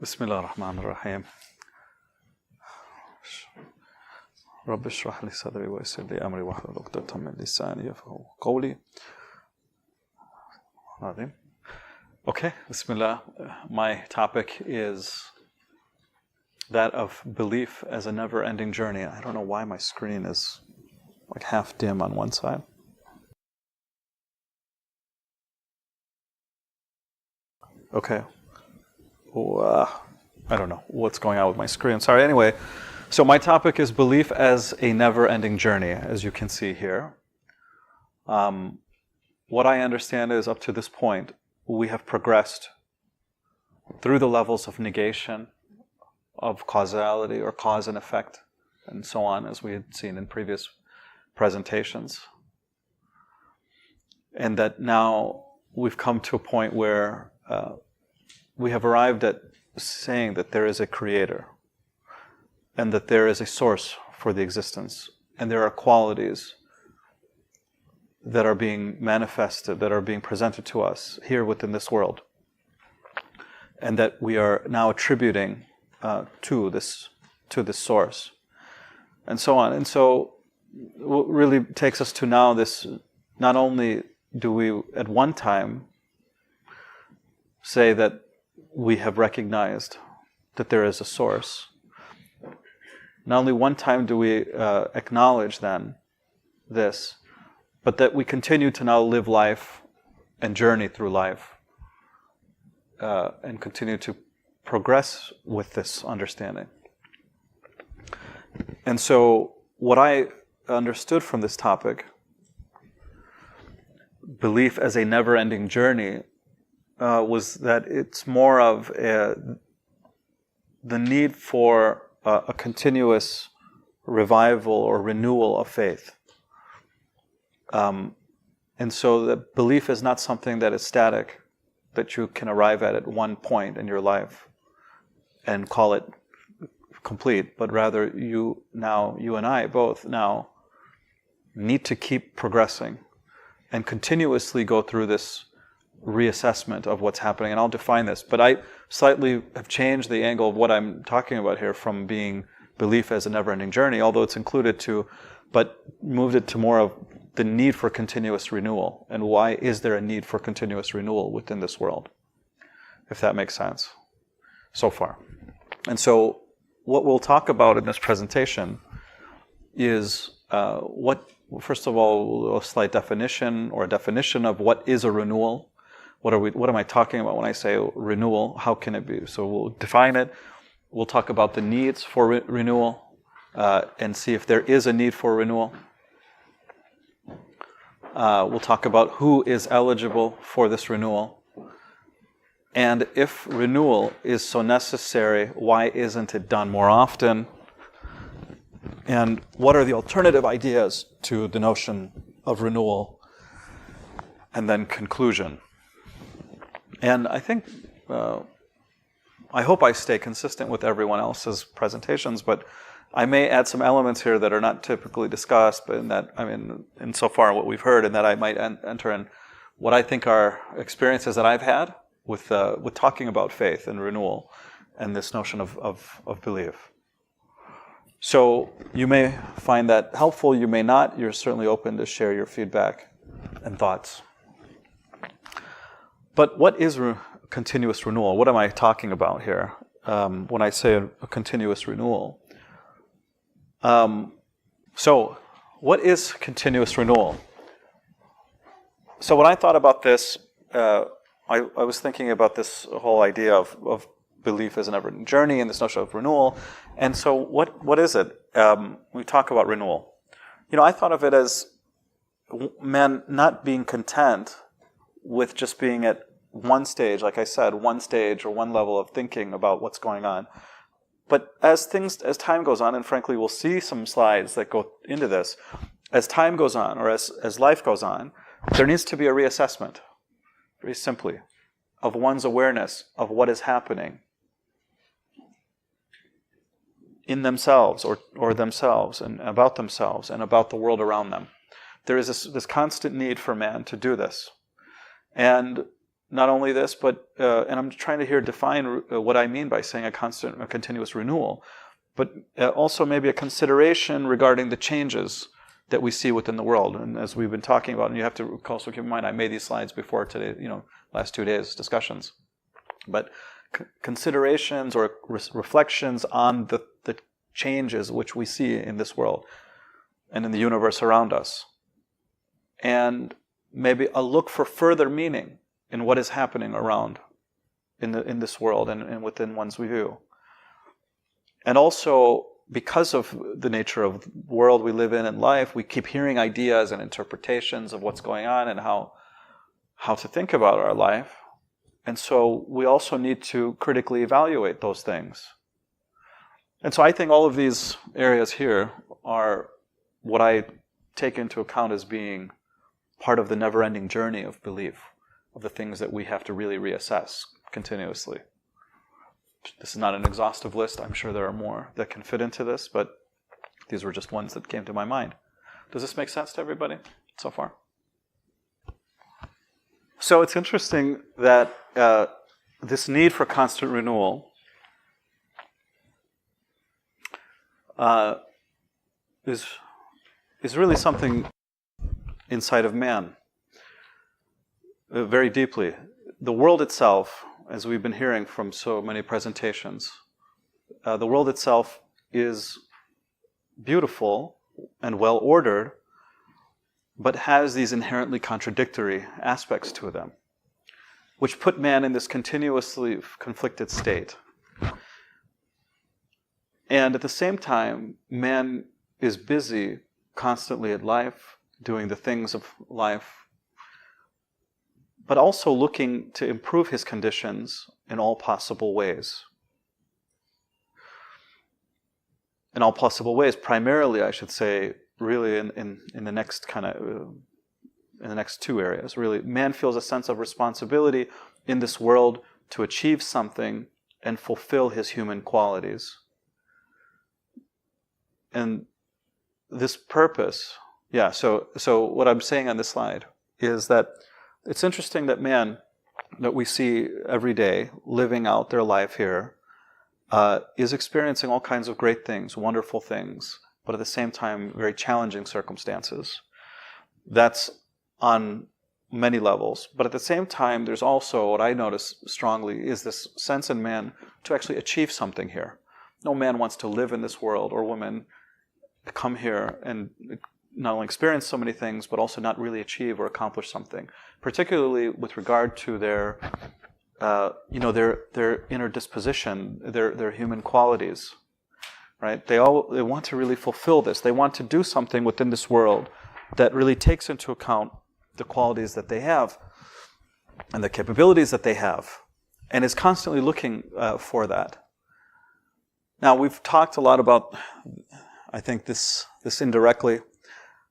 بسم الله الرحمن الرحيم رب اشرح لي صدري ويسر لي أمري واحلل عقدة من لساني يفقهوا قولي. Okay, Bismillah. My topic is that of belief as a never-ending journey. I don't know why my screen is like half dim on one side. Okay. I don't know what's going on with my screen. Sorry. Anyway, so my topic is belief as a never-ending journey, as you can see here. What I understand is up to this point, we have progressed through the levels of negation, of causality or cause and effect, and so on, as we had seen in previous presentations. And that now we've come to a point where we have arrived at saying that there is a creator and that there is a source for the existence, and there are qualities that are being manifested, that are being presented to us here within this world, and that we are now attributing to this source, and so on. And so what really takes us to now this, not only do we at one time say that we have recognized that there is a source, not only one time do we acknowledge then this, but that we continue to now live life and journey through life and continue to progress with this understanding. And so what I understood from this topic, belief as a never-ending journey, was that it's more of the need for a continuous revival or renewal of faith. And so the belief is not something that is static, that you can arrive at one point in your life and call it complete, but rather you and I both now need to keep progressing and continuously go through this reassessment of what's happening. And I'll define this, but I slightly have changed the angle of what I'm talking about here from being belief as a never-ending journey, although it's included to, but moved it to more of the need for continuous renewal. And why is there a need for continuous renewal within this world? If that makes sense so far. And so what we'll talk about in this presentation is first of all, a slight definition or a definition of what is a renewal. What am I talking about when I say renewal? How can it be? So we'll define it. We'll talk about the needs for renewal and see if there is a need for renewal. We'll talk about who is eligible for this renewal. And if renewal is so necessary, why isn't it done more often? And what are the alternative ideas to the notion of renewal? And then conclusion. And I think, I hope I stay consistent with everyone else's presentations, but I may add some elements here that are not typically discussed, but in so far what we've heard, and that I might enter in what I think are experiences that I've had with talking about faith and renewal and this notion of belief. So you may find that helpful, you may not. You're certainly open to share your feedback and thoughts. But what is continuous renewal? What am I talking about here when I say a continuous renewal? So what is continuous renewal? So when I thought about this, I was thinking about this whole idea of belief as an never-ending journey and this notion of renewal. And so what is it? We talk about renewal. I thought of it as man not being content with just being at one stage, like I said, one stage or one level of thinking about what's going on. But as time goes on, and frankly we'll see some slides that go into this, as time goes on or as life goes on, there needs to be a reassessment, very simply, of one's awareness of what is happening in themselves or themselves and about the world around them. There is this constant need for man to do this. And not only this, but and I'm trying to here define what I mean by saying a continuous renewal, but also maybe a consideration regarding the changes that we see within the world. And as we've been talking about, and you have to also keep in mind, I made these slides before today, last 2 days discussions, but considerations or reflections on the changes which we see in this world and in the universe around us, and maybe a look for further meaning in what is happening around in this world and within one's view. And also, because of the nature of the world we live in life, we keep hearing ideas and interpretations of what's going on and how to think about our life. And so we also need to critically evaluate those things. And so I think all of these areas here are what I take into account as being part of the never-ending journey of belief, of the things that we have to really reassess continuously. This is not an exhaustive list. I'm sure there are more that can fit into this, but these were just ones that came to my mind. Does this make sense to everybody so far? So it's interesting that this need for constant renewal is really something inside of man, very deeply. The world itself, as we've been hearing from so many presentations, the world itself is beautiful and well ordered, but has these inherently contradictory aspects to them, which put man in this continuously conflicted state. And at the same time, man is busy constantly at life, doing the things of life, but also looking to improve his conditions in all possible ways. In all possible ways, primarily, I should say, really in the next in the next two areas. Really, man feels a sense of responsibility in this world to achieve something and fulfill his human qualities. And this purpose, so what I'm saying on this slide is that it's interesting that man, that we see every day living out their life here, is experiencing all kinds of great things, wonderful things, but at the same time, very challenging circumstances. That's on many levels. But at the same time, there's also, what I notice strongly, is this sense in man to actually achieve something here. No man wants to live in this world, or woman come here and not only experience so many things, but also not really achieve or accomplish something, particularly with regard to their inner disposition, their human qualities, right? They want to really fulfill this. They want to do something within this world that really takes into account the qualities that they have and the capabilities that they have, and is constantly looking for that. Now, we've talked a lot about, I think, this indirectly,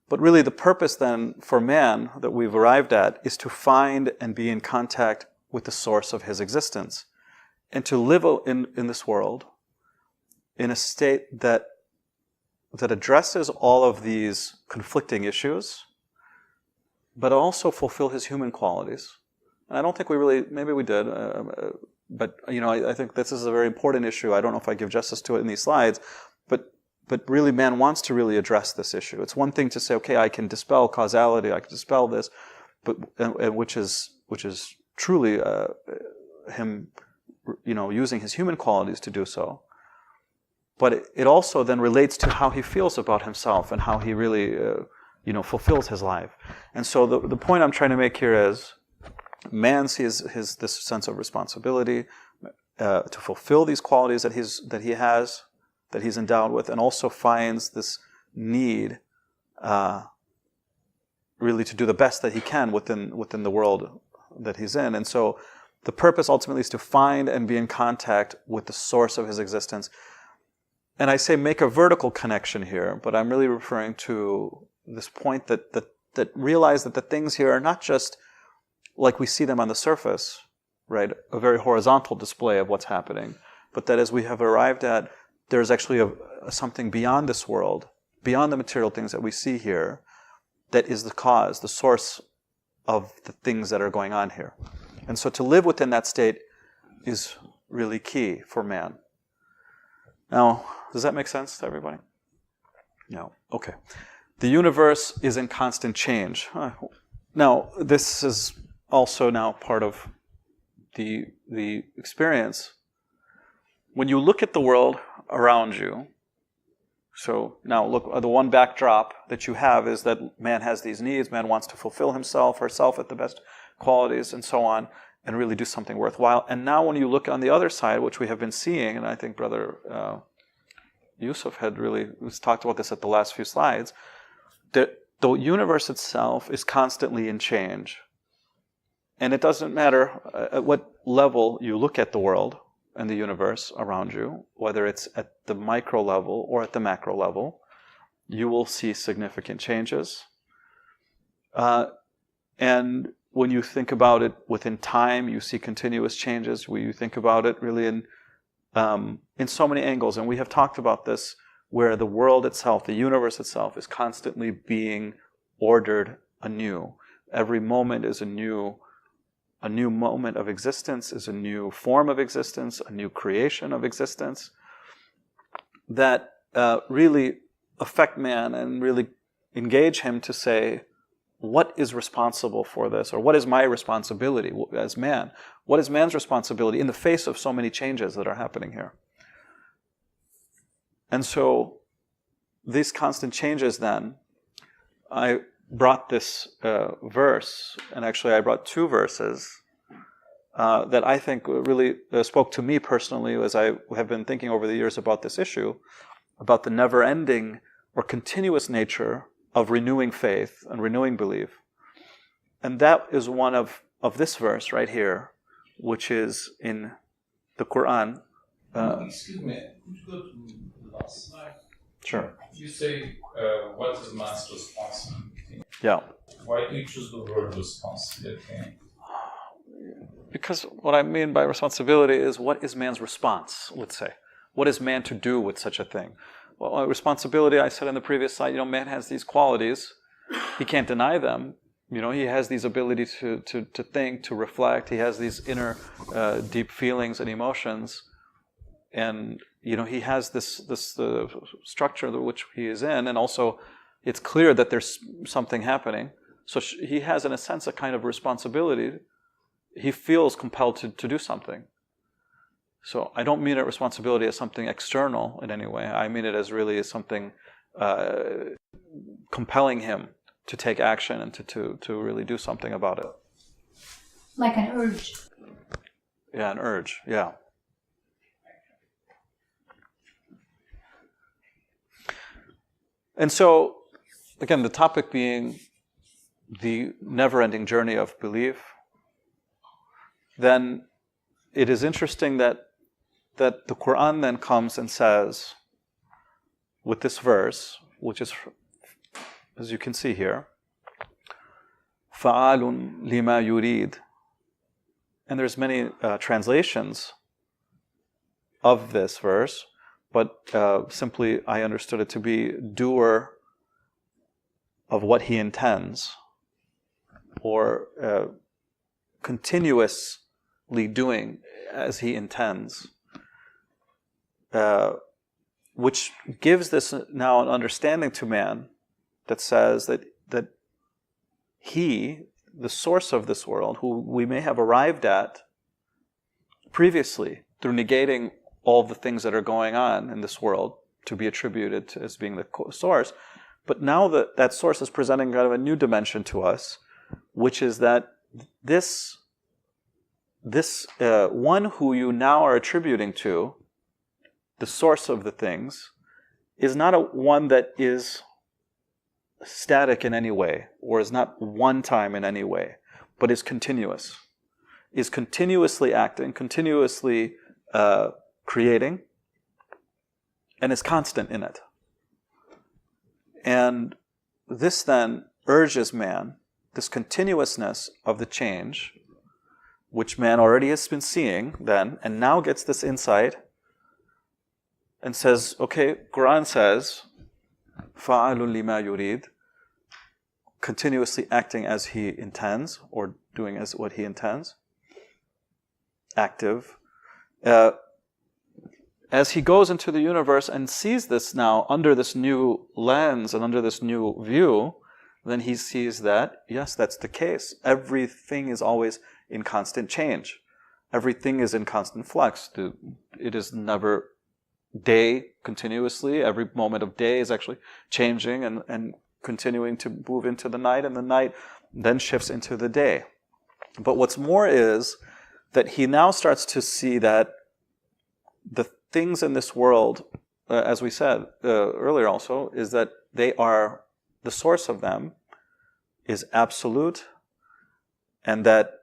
but really the purpose then for man that we've arrived at is to find and be in contact with the source of his existence, and to live in this world in a state that addresses all of these conflicting issues, but also fulfill his human qualities. And I don't think we really, maybe we did, but I think this is a very important issue. I don't know if I give justice to it in these slides, but really man wants to really address this issue. It's one thing to say, okay, I can dispel causality, I can dispel this, but which is truly him, using his human qualities to do so. But it also then relates to how he feels about himself and how he really, fulfills his life. And so the point I'm trying to make here is, man sees this sense of responsibility to fulfill these qualities that he's endowed with, and also finds this need really to do the best that he can within the world that he's in. And so the purpose ultimately is to find and be in contact with the source of his existence. And I say make a vertical connection here, but I'm really referring to this point that realize that the things here are not just like we see them on the surface, right? A very horizontal display of what's happening, but that as we have arrived at, there's actually something beyond this world, beyond the material things that we see here, that is the cause, the source of the things that are going on here. And so to live within that state is really key for man. Now, does that make sense to everybody? No. Okay. The universe is in constant change. Now, this is also now part of the experience. When you look at the world around you, so now look, the one backdrop that you have is that man has these needs, man wants to fulfill himself, herself at the best qualities, and so on, and really do something worthwhile. And now when you look on the other side, which we have been seeing, and I think Brother Yusuf had really talked about this at the last few slides, that the universe itself is constantly in change. And it doesn't matter at what level you look at the world and the universe around you, whether it's at the micro level or at the macro level, you will see significant changes. And when you think about it within time, you see continuous changes. When you think about it really in so many angles, and we have talked about this, where the world itself, the universe itself, is constantly being ordered anew. Every moment is a new moment of existence, is a new form of existence, a new creation of existence that really affect man and really engage him to say, what is responsible for this? Or what is my responsibility as man? What is man's responsibility in the face of so many changes that are happening here? And so these constant changes then, I brought this verse, and actually I brought two verses that I think really spoke to me personally as I have been thinking over the years about this issue, about the never-ending or continuous nature of renewing faith and renewing belief. And that is one of this verse right here, which is in the Quran. Excuse me, could you go to the last slide? Sure. You say, what is man's responsibility? Yeah. Why do you choose the word responsibility? Because what I mean by responsibility is, what is man's response, let's say? What is man to do with such a thing? Well, responsibility, I said in the previous slide, man has these qualities. He can't deny them. He has these abilities to think, to reflect. He has these inner deep feelings and emotions. And, he has this structure which he is in. And also, it's clear that there's something happening. So he has, in a sense, a kind of responsibility. He feels compelled to do something. So I don't mean a responsibility as something external in any way. I mean it as really something compelling him to take action and to really do something about it. Like an urge. Yeah, an urge, yeah. And so, again, the topic being the never-ending journey of belief, then it is interesting that the Quran then comes and says, with this verse, which is, as you can see here, فَعَالٌ لِمَا يُرِيد. And there's many translations of this verse, but simply I understood it to be doer of what he intends, or continuously doing as he intends, which gives this now an understanding to man that says that he, the source of this world, who we may have arrived at previously through negating all the things that are going on in this world to be attributed to as being the source, but now that source is presenting kind of a new dimension to us, which is that this one who you now are attributing to, the source of the things, is not a one that is static in any way, or is not one time in any way, but is continuous, is continuously acting, continuously creating, and is constant in it. And this then urges man, this continuousness of the change, which man already has been seeing then, and now gets this insight, and says, okay, Quran says, فَعَالٌ لِمَا يُرِيد, continuously acting as he intends, or doing as what he intends. active. As he goes into the universe and sees this now under this new lens and under this new view, then he sees that, yes, that's the case. Everything is always in constant change. Everything is in constant flux. It is never day continuously. Every moment of day is actually changing and continuing to move into the night, and the night then shifts into the day. But what's more is that he now starts to see that the things in this world, as we said earlier also, is that they are, the source of them is absolute, and that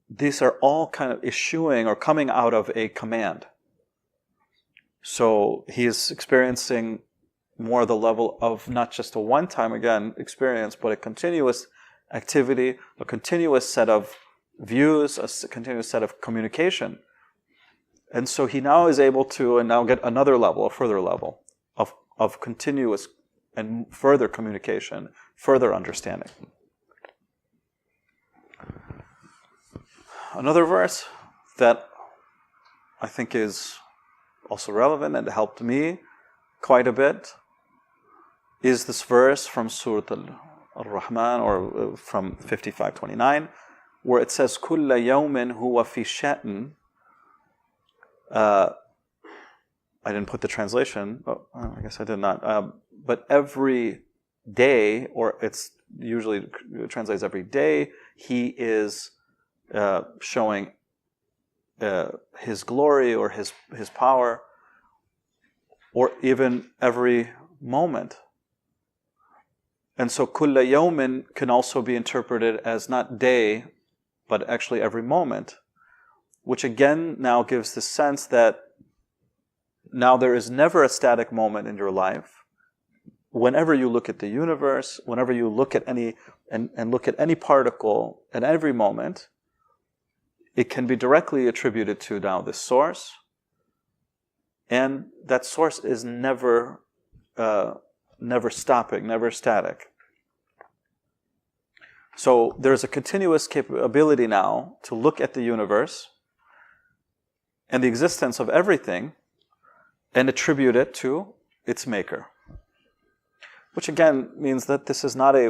these are all kind of issuing or coming out of a command. So he is experiencing more the level of not just a one-time, again, experience, but a continuous activity, a continuous set of views, a continuous set of communication. And so he now is able to now get another level, a further level of continuous and further communication, further understanding. Another verse that I think is also relevant and helped me quite a bit is this verse from Surah Al-Rahman, or from 55:29, where it says, كُلَّ يَوْمٍ هُوَ فِي شَأْنٍ. I didn't put the translation. Oh, I guess I did not. But every day, or it's usually translates every day, he is showing his glory or his power, or even every moment. And so kulla yawmin can also be interpreted as not day, but actually every moment, which again now gives the sense that now there is never a static moment in your life. Whenever you look at the universe, whenever you look at any and look at any particle at every moment, it can be directly attributed to now this source, and that source is never stopping, never static. So there's a continuous capability now to look at the universe and the existence of everything and attribute it to its maker. Which again means that this is not a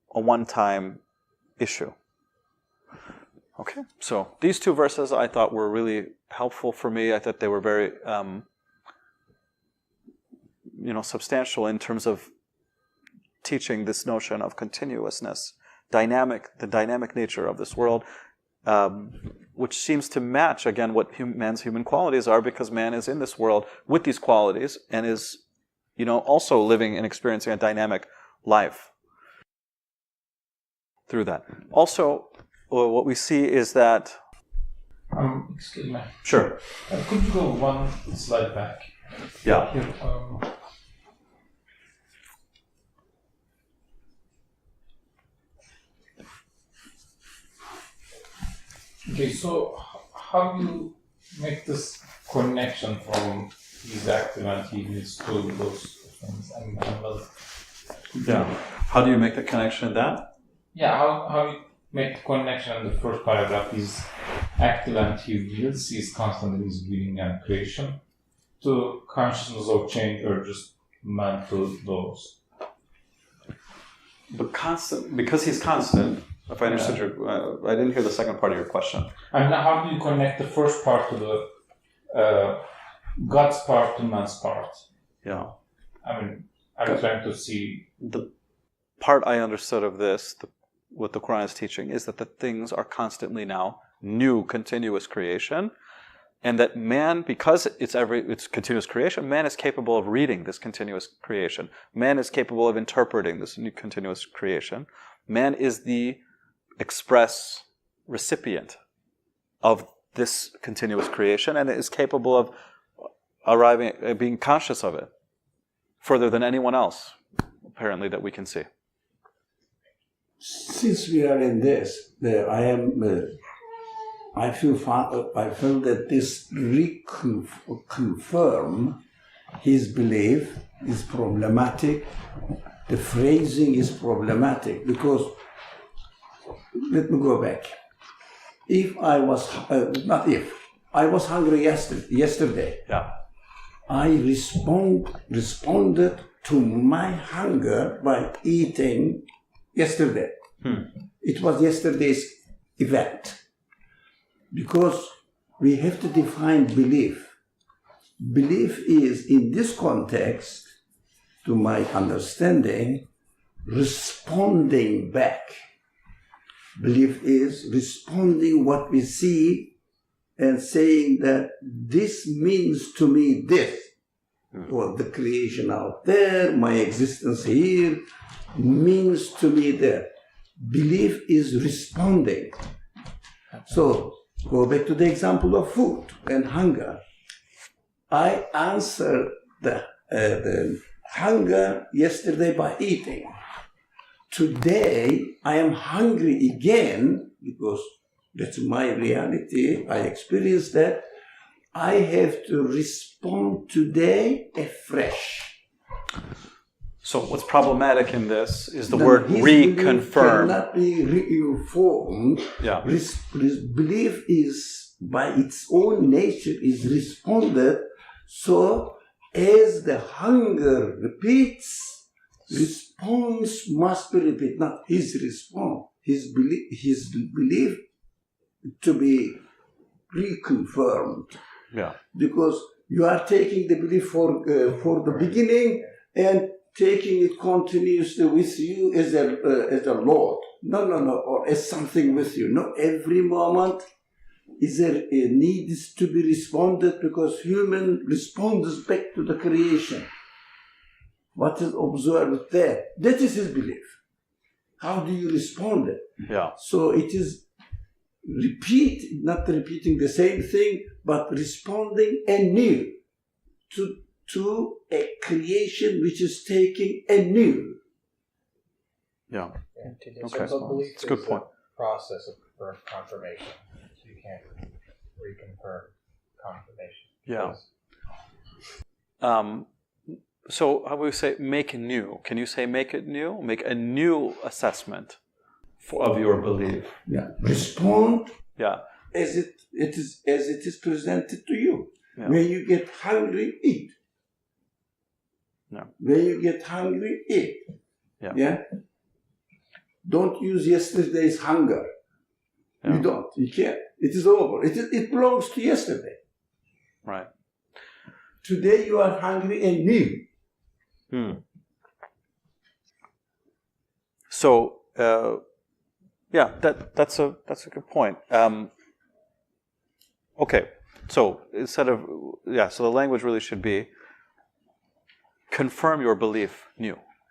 one-time issue. Okay, so these two verses I thought were really helpful for me. I thought they were very, substantial in terms of teaching this notion of continuousness, the dynamic nature of this world, which seems to match again what man's human qualities are, because man is in this world with these qualities and is, also living and experiencing a dynamic life through that. Also, what we see is that... Excuse me. Sure. Could you go one slide back? Yeah. Here, okay, so how do you make this connection from these active activities to those things? Yeah. How do you make the connection in that? Yeah, how you make the connection in the first paragraph is active activities is constantly being and creation to consciousness of change or just mental laws. But constant, because he's constant. If I understood I didn't hear the second part of your question. And how do you connect the first part to the God's part to man's part? Yeah. I'm trying to see. The part I understood of this, what the Quran is teaching, is that the things are constantly now new, continuous creation, and that man, because it's continuous creation, man is capable of reading this continuous creation. Man is capable of interpreting this new continuous creation. Man is the express recipient of this continuous creation, and is capable of being conscious of it further than anyone else, apparently, that we can see. Since we are in this, I feel that this reconfirm his belief is problematic. The phrasing is problematic because, let me go back. if I was, not if, I was hungry yesterday. Yeah. I responded to my hunger by eating yesterday. It was yesterday's event. Because we have to define belief. Belief is, in this context, to my understanding, responding back. Belief is responding what we see and saying that this means to me this. Or the creation out there, my existence here means to me that. Belief is responding. So, go back to the example of food and hunger. I answered the hunger yesterday by eating. Today, I am hungry again because that's my reality. I experienced that. I have to respond today afresh. So what's problematic in this is the Then word his belief reconfirm. cannot be reinformed. Yeah. Belief is, by its own nature, is responded. So, as the hunger repeats, response must be repeated. Not his response, his belief to be reconfirmed. Yeah. Because you are taking the belief for the beginning and taking it continuously with you as a Lord. No, or as something with you. No, every moment is there needs to be responded because human responds back to the creation. What is observed there? That is his belief. How do you respond it? Yeah. So it is not repeating the same thing, but responding anew to a creation which is taking anew. Yeah. Okay. So belief That's a good is point. a process of confirmation. So you can't reconfirm confirmation. Yeah. So how would we say make new? Can you say make it new? Make a new assessment of your belief. Yeah. Respond Yeah. as it is presented to you. Yeah. When you get hungry, eat. Yeah. When you get hungry, eat. Yeah. Yeah. Don't use yesterday's hunger. Yeah. You don't. You can't. It is over. It belongs to yesterday. Right. Today you are hungry and new. So yeah, that's a good point. Okay, so instead of so the language really should be confirm your belief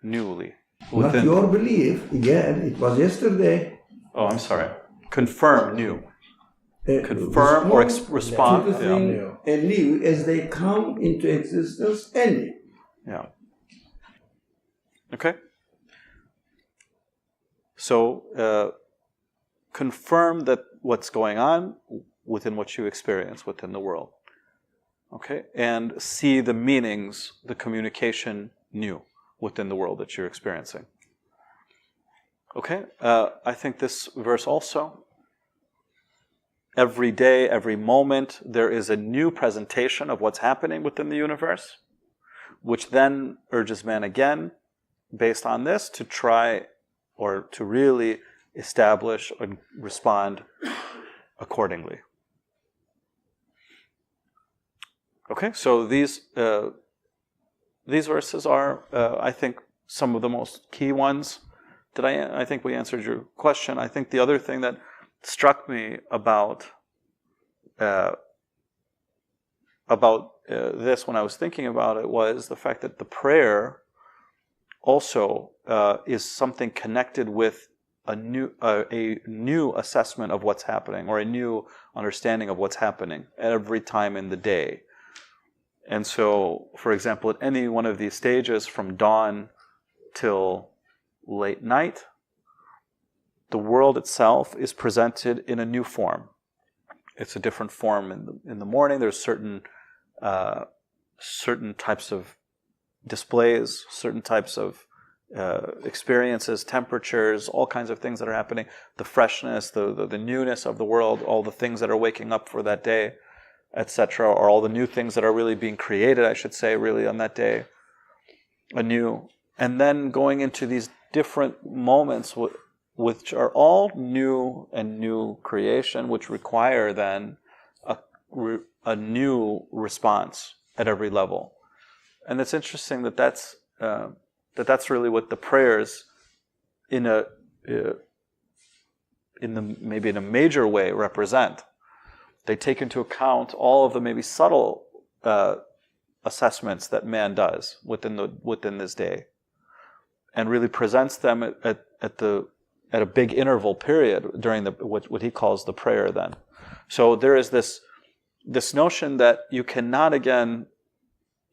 newly. Not your belief. Again, it was yesterday. Oh, I'm sorry. Confirm new. Confirm or respond. To the thing anew as they come into existence anew. Yeah. Okay. So confirm that what's going on within what you experience within the world. Okay, and see the meanings, the communication new within the world that you're experiencing. Okay, I think this verse also. Every day, every moment, there is a new presentation of what's happening within the universe, which then urges man again, based on this, to try or to really establish and respond accordingly. Okay, so these verses are, I think, some of the most key ones. I think we answered your question. I think the other thing that struck me about this when I was thinking about it was the fact that the prayer also is something connected with a new assessment of what's happening, or a new understanding of what's happening every time in the day. And so, for example, at any one of these stages from dawn till late night, the world itself is presented in a new form. It's a different form in the morning. There's certain types of displays, certain types of experiences, temperatures, all kinds of things that are happening, the freshness, the newness of the world, all the things that are waking up for that day, etc., or all the new things that are really being created, I should say, really on that day, anew. And then going into these different moments which are all new and new creation, which require then a new response at every level. And it's interesting that that's really what the prayers maybe in a major way represent. They take into account all of the maybe subtle assessments that man does within this day, and really presents them at a big interval period during what he calls the prayer. Then, so there is this notion that you cannot again,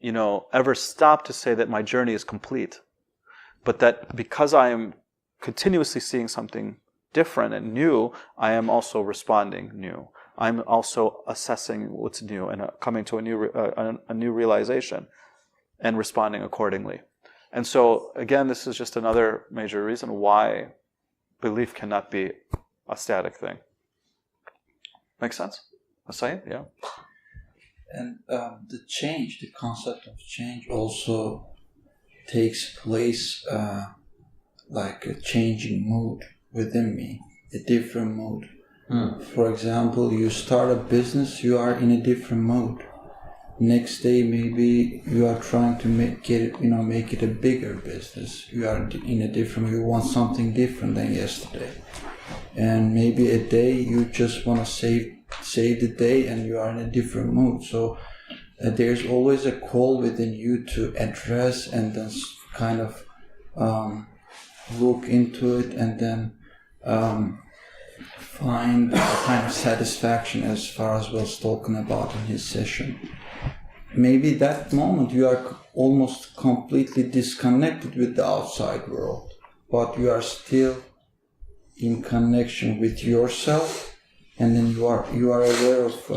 ever stop to say that my journey is complete, but that because I am continuously seeing something different and new, I am also responding new. I'm also assessing what's new and coming to a new realization and responding accordingly. And so, again, this is just another major reason why belief cannot be a static thing. Make sense? Asayed? Yeah. And the concept of change also takes place like a changing mood within me, a different mood. For example, you start a business, you are in a different mode. Next day, maybe you are trying to make it a bigger business. You are in a different, you want something different than yesterday. And maybe a day you just want to save the day and you are in a different mood. So there's always a call within you to address and then kind of look into it and then find a kind of satisfaction, as far as was talking about in his session. Maybe that moment you are almost completely disconnected with the outside world, but you are still in connection with yourself, and then you are aware of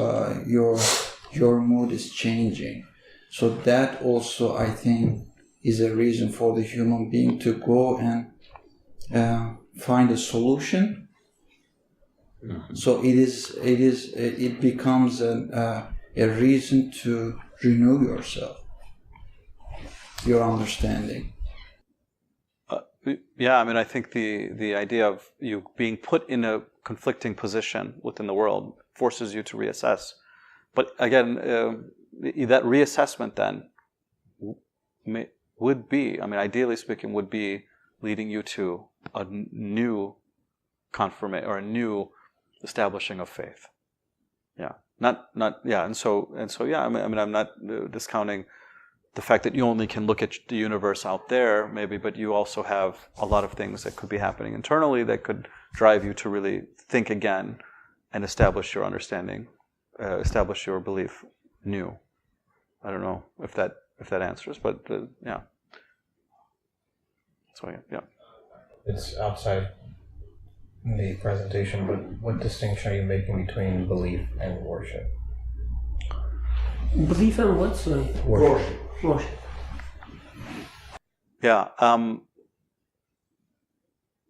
your mood is changing. So that also, I think, is a reason for the human being to go and find a solution. So it becomes a reason to renew yourself, your understanding. Yeah, I mean, I think the idea of you being put in a conflicting position within the world forces you to reassess. But again, that reassessment then would be, I mean, ideally speaking, would be leading you to a new confirmation or a new establishing of faith. Yeah, not yeah, and so yeah. I mean, I'm not discounting the fact that you only can look at the universe out there, maybe, but you also have a lot of things that could be happening internally that could drive you to really think again and establish your understanding, establish your belief new. I don't know if that answers, but yeah. So yeah. It's outside the presentation, but what distinction are you making between belief and worship? Belief and what? Sorry. Worship. Worship. Yeah.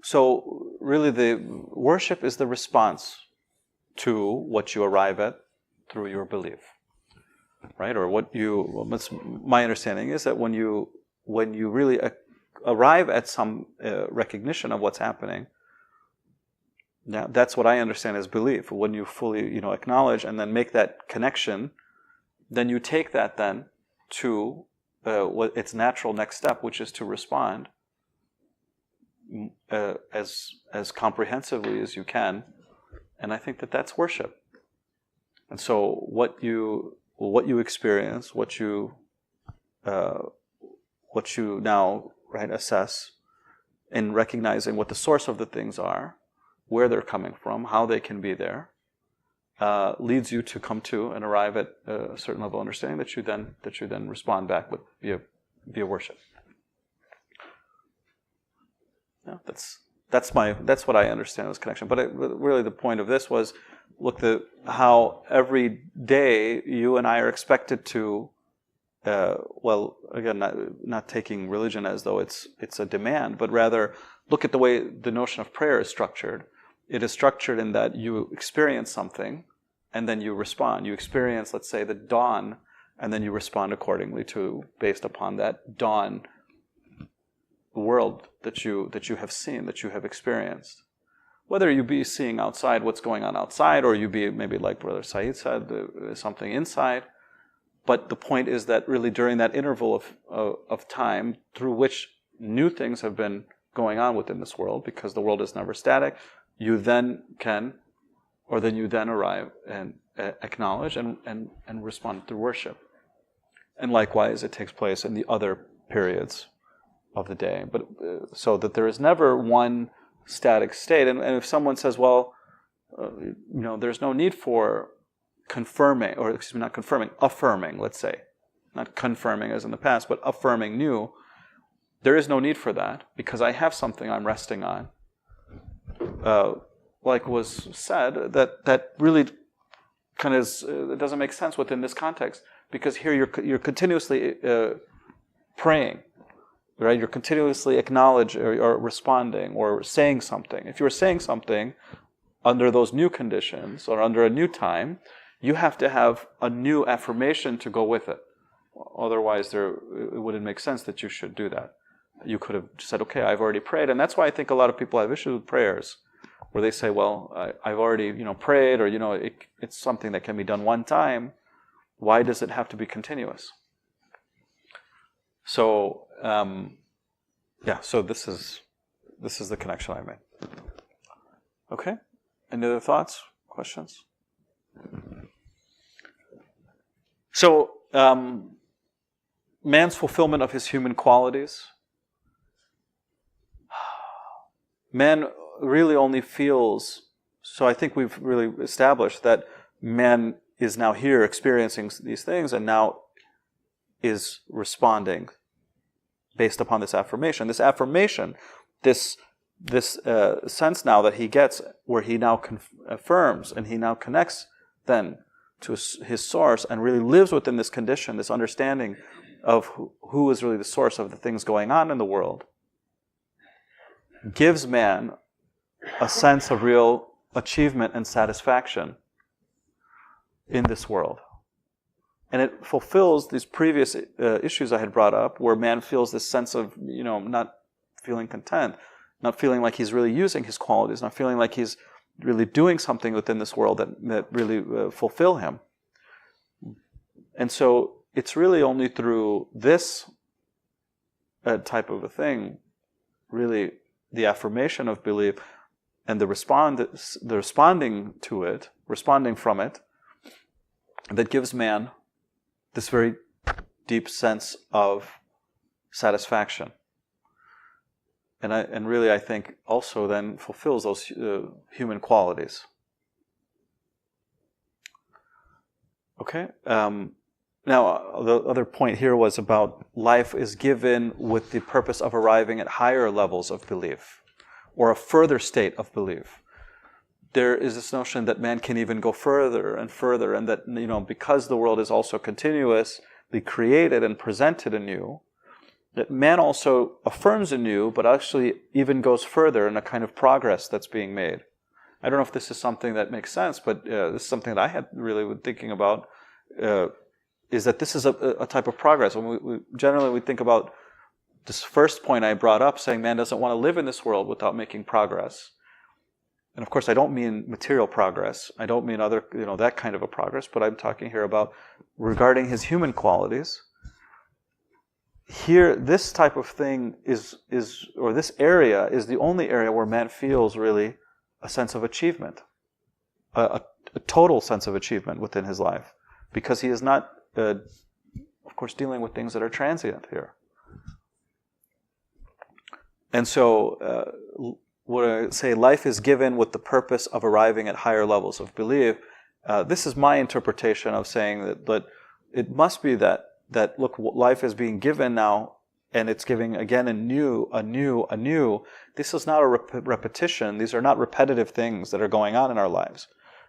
So really, the worship is the response to what you arrive at through your belief, right? Or what's my understanding is that when you really arrive at some recognition of what's happening, now that's what I understand as belief. When you fully, acknowledge and then make that connection, then you take that then to what its natural next step, which is to respond as comprehensively as you can, and I think that that's worship. And so what you experience, what you now assess, in recognizing what the source of the things are, where they're coming from, how they can be there, leads you to come to and arrive at a certain level of understanding that you then respond back with via worship. Yeah, that's what I understand as connection. But really, the point of this was, look, how every day you and I are expected to well, again, not taking religion as though it's a demand, but rather look at the way the notion of prayer is structured. It is structured in that you experience something, and then you respond. You experience, let's say, the dawn, and then you respond accordingly based upon that dawn world that you have seen, that you have experienced. Whether you be seeing outside what's going on outside, or you be maybe like Brother Said said, something inside. But the point is that really during that interval of time through which new things have been going on within this world, because the world is never static, you then arrive and acknowledge and respond through worship. And likewise, it takes place in the other periods of the day. But so that there is never one static state. And if someone says, well, there's no need for confirming, or excuse me, not confirming, affirming, let's say. Not confirming as in the past, but affirming new. There is no need for that, because I have something I'm resting on. Like was said, that really kind of it doesn't make sense within this context, because here you're continuously praying, right? You're continuously acknowledging or responding or saying something. If you're saying something under those new conditions or under a new time, you have to have a new affirmation to go with it. Otherwise, it wouldn't make sense that you should do that. You could have said, okay, I've already prayed. And that's why I think a lot of people have issues with prayers, where they say, well, I've already prayed, or it's something that can be done one time. Why does it have to be continuous? So, so this is the connection I made. Okay? Any other thoughts, questions? So, man's fulfillment of his human qualities. Man really only feels, so I think we've really established that man is now here experiencing these things and now is responding based upon this affirmation. This affirmation, this sense now that he gets, where he now affirms and he now connects then to his source and really lives within this condition, this understanding of who is really the source of the things going on in the world, gives man a sense of real achievement and satisfaction in this world. And it fulfills these previous issues I had brought up, where man feels this sense of, not feeling content, not feeling like he's really using his qualities, not feeling like he's really doing something within this world that really fulfill him. And so it's really only through this type of a thing, really the affirmation of belief and the responding to it, responding from it, that gives man this very deep sense of satisfaction. And really, I think, also then fulfills those human qualities. Okay? Now, the other point here was about life is given with the purpose of arriving at higher levels of belief, or a further state of belief. There is this notion that man can even go further and further, and that, because the world is also continuously created and presented anew, that man also affirms anew, but actually even goes further in a kind of progress that's being made. I don't know if this is something that makes sense, but this is something that I had really been thinking about, is that this is a type of progress. When we think about this first point I brought up, saying man doesn't want to live in this world without making progress. And of course, I don't mean material progress. I don't mean other, that kind of a progress, but I'm talking here about regarding his human qualities. Here, this type of thing or this area is the only area where man feels really a sense of achievement, a total sense of achievement within his life, because he is not, of course, dealing with things that are transient here. And so, when I say life is given with the purpose of arriving at higher levels of belief, this is my interpretation of saying that it must be that look, life is being given now, and it's giving again anew. This is not a repetition. These are not repetitive things that are going on in our lives.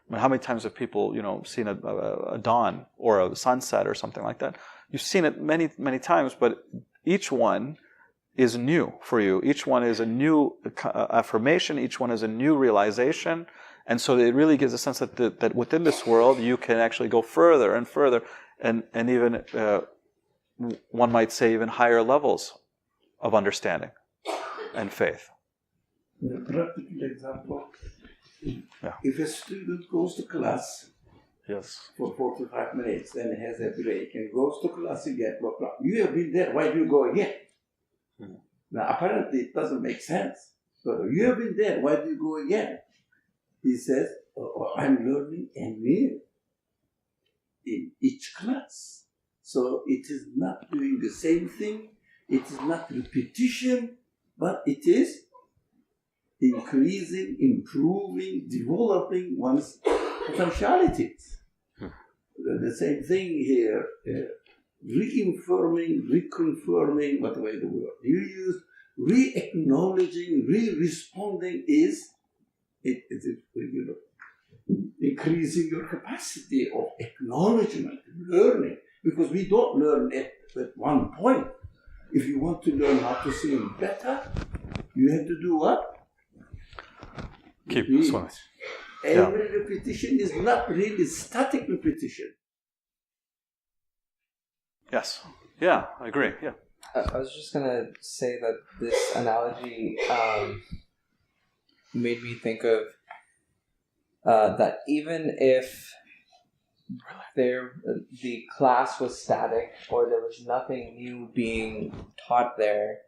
I mean, how many times have people, seen a dawn or a sunset or something like that? You've seen it many, many times, but each one is new for you. Each one is a new affirmation. Each one is a new realization. And so it really gives a sense that within this world, you can actually go further and further, and even, one might say, even higher levels of understanding and faith. A practical example, Yeah. if a student goes to class Yes. for 45 minutes and has a break and goes to class again, blah, blah, you have been there, why do you go again? Now, apparently it doesn't make sense. So you have been there, why do you go again? He says, I'm learning anew in each class. So it is not doing the same thing, it is not repetition, but it is increasing, improving, developing one's potentialities. The same thing here, reaffirming, reconfirming, whatever the word you use, re-acknowledging, re-responding is increasing your capacity of acknowledgement, learning, because we don't learn at one point. If you want to learn how to sing better, you have to do what? Keep Repeat. swimming. Every repetition is not really static repetition. Yes. Yeah, I agree. Yeah. I was just gonna say that this analogy made me think of that even if the class was static or there was nothing new being taught there,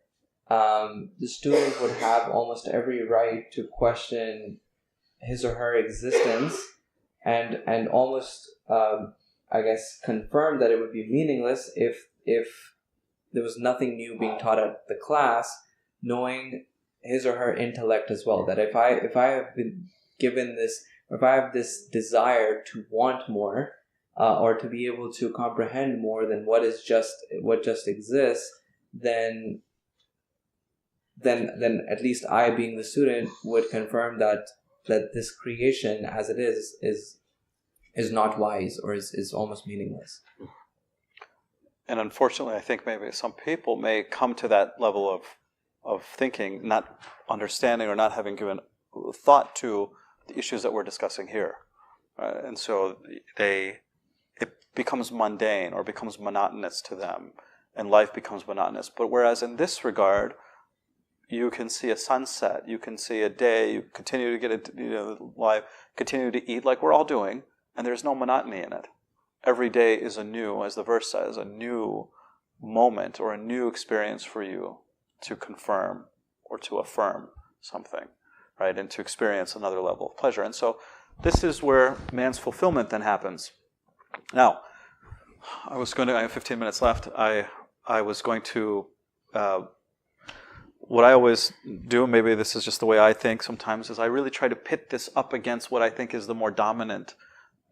the student would have almost every right to question his or her existence and almost I guess confirm that it would be meaningless if there was nothing new being taught at the class, knowing his or her intellect as well. That if I have been given this, or if I have this desire to want more, or to be able to comprehend more than what just exists, then at least I, being the student, would confirm that this creation as it is not wise, or is almost meaningless. And unfortunately, I think maybe some people may come to that level of thinking, not understanding or not having given thought to the issues that we're discussing here. And so it becomes mundane or becomes monotonous to them, and life becomes monotonous. But whereas in this regard, you can see a sunset, you can see a day, you continue to get it, life, continue to eat like we're all doing, and there's no monotony in it. Every day is a new, as the verse says, a new moment or a new experience for you to confirm or to affirm something, right? And to experience another level of pleasure. And so this is where man's fulfillment then happens. Now, I have 15 minutes left. I was going to, what I always do, maybe this is just the way I think sometimes, is I really try to pit this up against what I think is the more dominant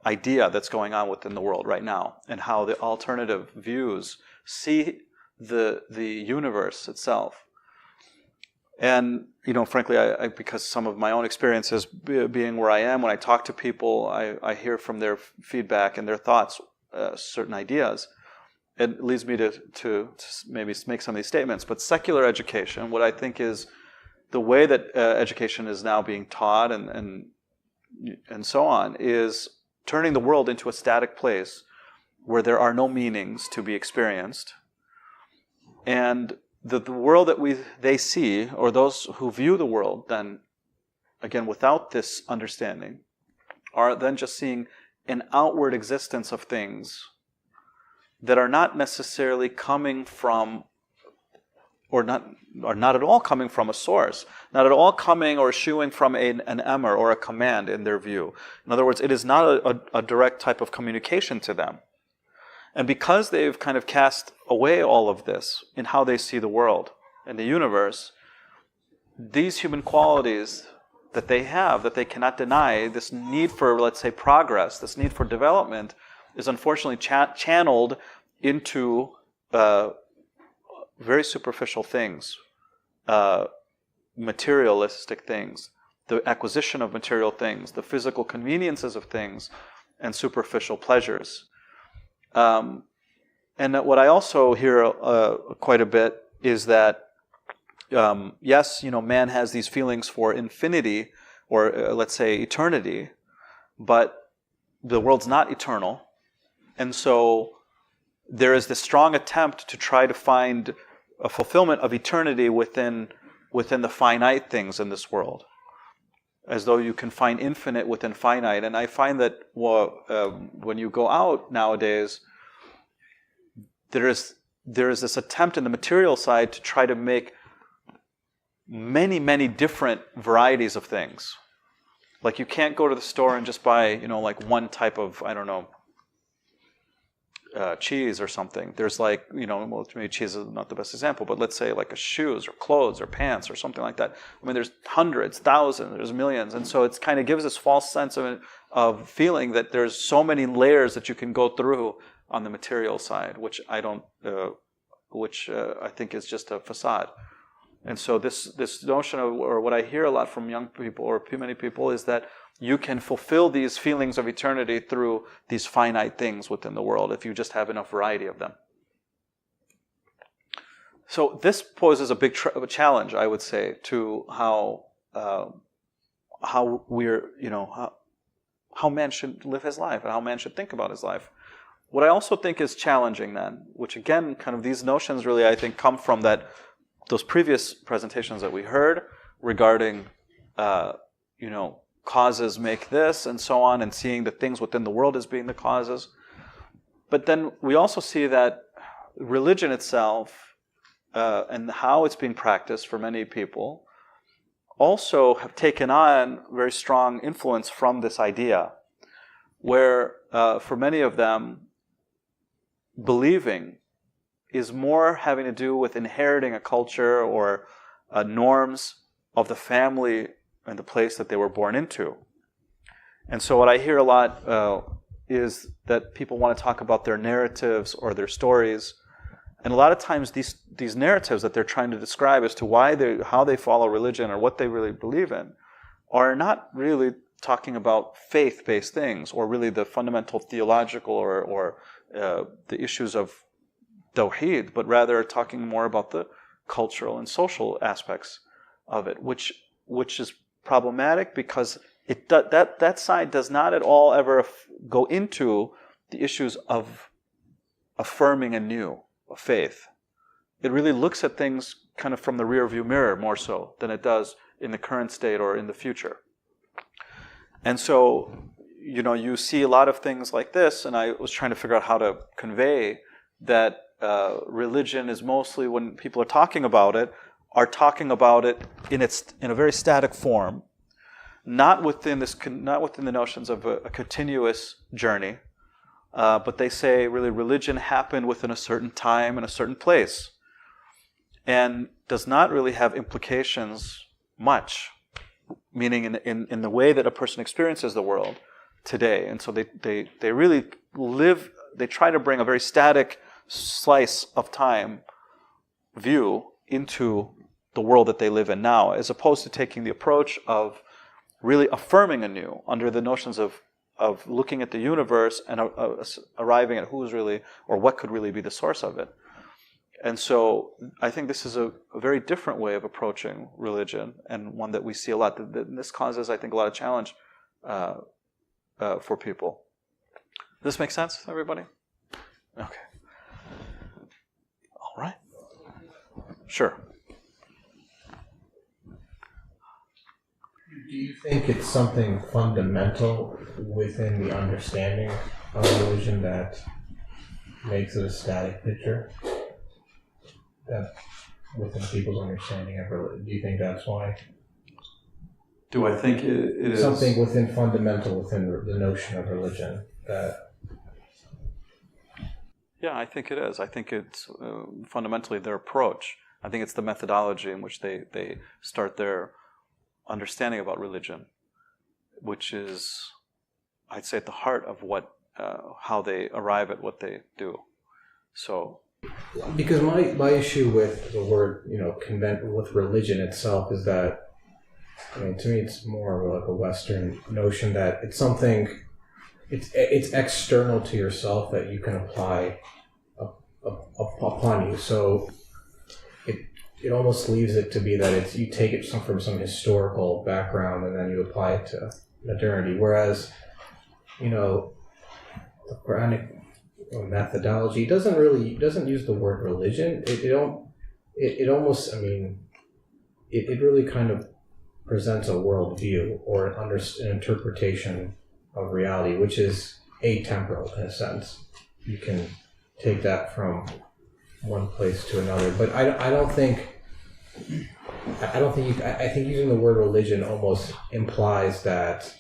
idea that's going on within the world right now, and how the alternative views see the universe itself. And frankly, I because some of my own experiences being where I am, when I talk to people, I hear from their feedback and their thoughts certain ideas. It leads me to maybe make some of these statements. But secular education, what I think is the way that education is now being taught and so on, is turning the world into a static place where there are no meanings to be experienced. And the world that they see, or those who view the world then, again, without this understanding, are then just seeing an outward existence of things that are not necessarily coming from, or not at all coming from a source, not at all coming or issuing from an emir or a command in their view. In other words, it is not a direct type of communication to them. And because they've kind of cast away all of this in how they see the world and the universe, these human qualities that they have, that they cannot deny, this need for, let's say, progress, this need for development, is unfortunately channeled into very superficial things, materialistic things, the acquisition of material things, the physical conveniences of things, and superficial pleasures. And what I also hear quite a bit is that, yes, man has these feelings for infinity, or let's say eternity, but the world's not eternal. And so there is this strong attempt to try to find a fulfillment of eternity within the finite things in this world, as though you can find infinite within finite. And I find that when you go out nowadays, there is this attempt in the material side to try to make many, many different varieties of things. Like you can't go to the store and just buy, like one type of, I don't know, cheese or something. There's like, well, to me cheese is not the best example, but let's say like a shoes or clothes or pants or something like that. I mean, there's hundreds, thousands, there's millions. And so it kind of gives this false sense of feeling that there's so many layers that you can go through on the material side, which I think is just a facade. And so this notion of, or what I hear a lot from young people or many people, is that you can fulfill these feelings of eternity through these finite things within the world if you just have enough variety of them. So this poses a big challenge, I would say, to how we're, how man should live his life and how man should think about his life. What I also think is challenging then, which again, kind of these notions really, I think, come from those previous presentations that we heard regarding, causes make this and so on, and seeing the things within the world as being the causes. But then we also see that religion itself and how it's being practiced for many people also have taken on very strong influence from this idea, where for many of them, believing is more having to do with inheriting a culture or norms of the family and the place that they were born into. And so what I hear a lot is that people want to talk about their narratives or their stories. And a lot of times these narratives that they're trying to describe as to how they follow religion or what they really believe in are not really talking about faith-based things or really the fundamental theological or the issues of Tawheed, but rather talking more about the cultural and social aspects of it, which is problematic because that side does not at all ever go into the issues of affirming anew a faith. It really looks at things kind of from the rearview mirror more so than it does in the current state or in the future. And so, you see a lot of things like this, and I was trying to figure out how to convey that religion is mostly, when people are talking about it, are talking about it in a very static form, not within the notions of a continuous journey, but they say really religion happened within a certain time and a certain place, and does not really have implications much, meaning in the way that a person experiences the world today. And so they really they try to bring a very static slice of time view into the world that they live in now, as opposed to taking the approach of really affirming anew under the notions of looking at the universe and arriving at who's really, or what could really be the source of it. And so I think this is a very different way of approaching religion, and one that we see a lot. This causes, I think, a lot of challenge for people. Does this make sense, everybody? Okay. All right. Sure. Do you think it's something fundamental within the understanding of religion that makes it a static picture? That within people's understanding of religion, do you think that's why? Do I think it is something fundamental within the notion of religion that? Yeah, I think it is. I think it's fundamentally their approach. I think it's the methodology in which they start their understanding about religion, which is, I'd say, at the heart of how they arrive at what they do. So, because my issue with the word, with religion itself is that I mean, to me, it's more of like a Western notion that it's something, it's external to yourself that you can apply upon you. So it almost leaves it to be that it's you take it from some historical background and then you apply it to modernity. Whereas, the Quranic methodology doesn't use the word religion. It almost, I mean, it really kind of presents a worldview or an interpretation of reality, which is atemporal in a sense. You can take that from one place to another, but I think using the word religion almost implies that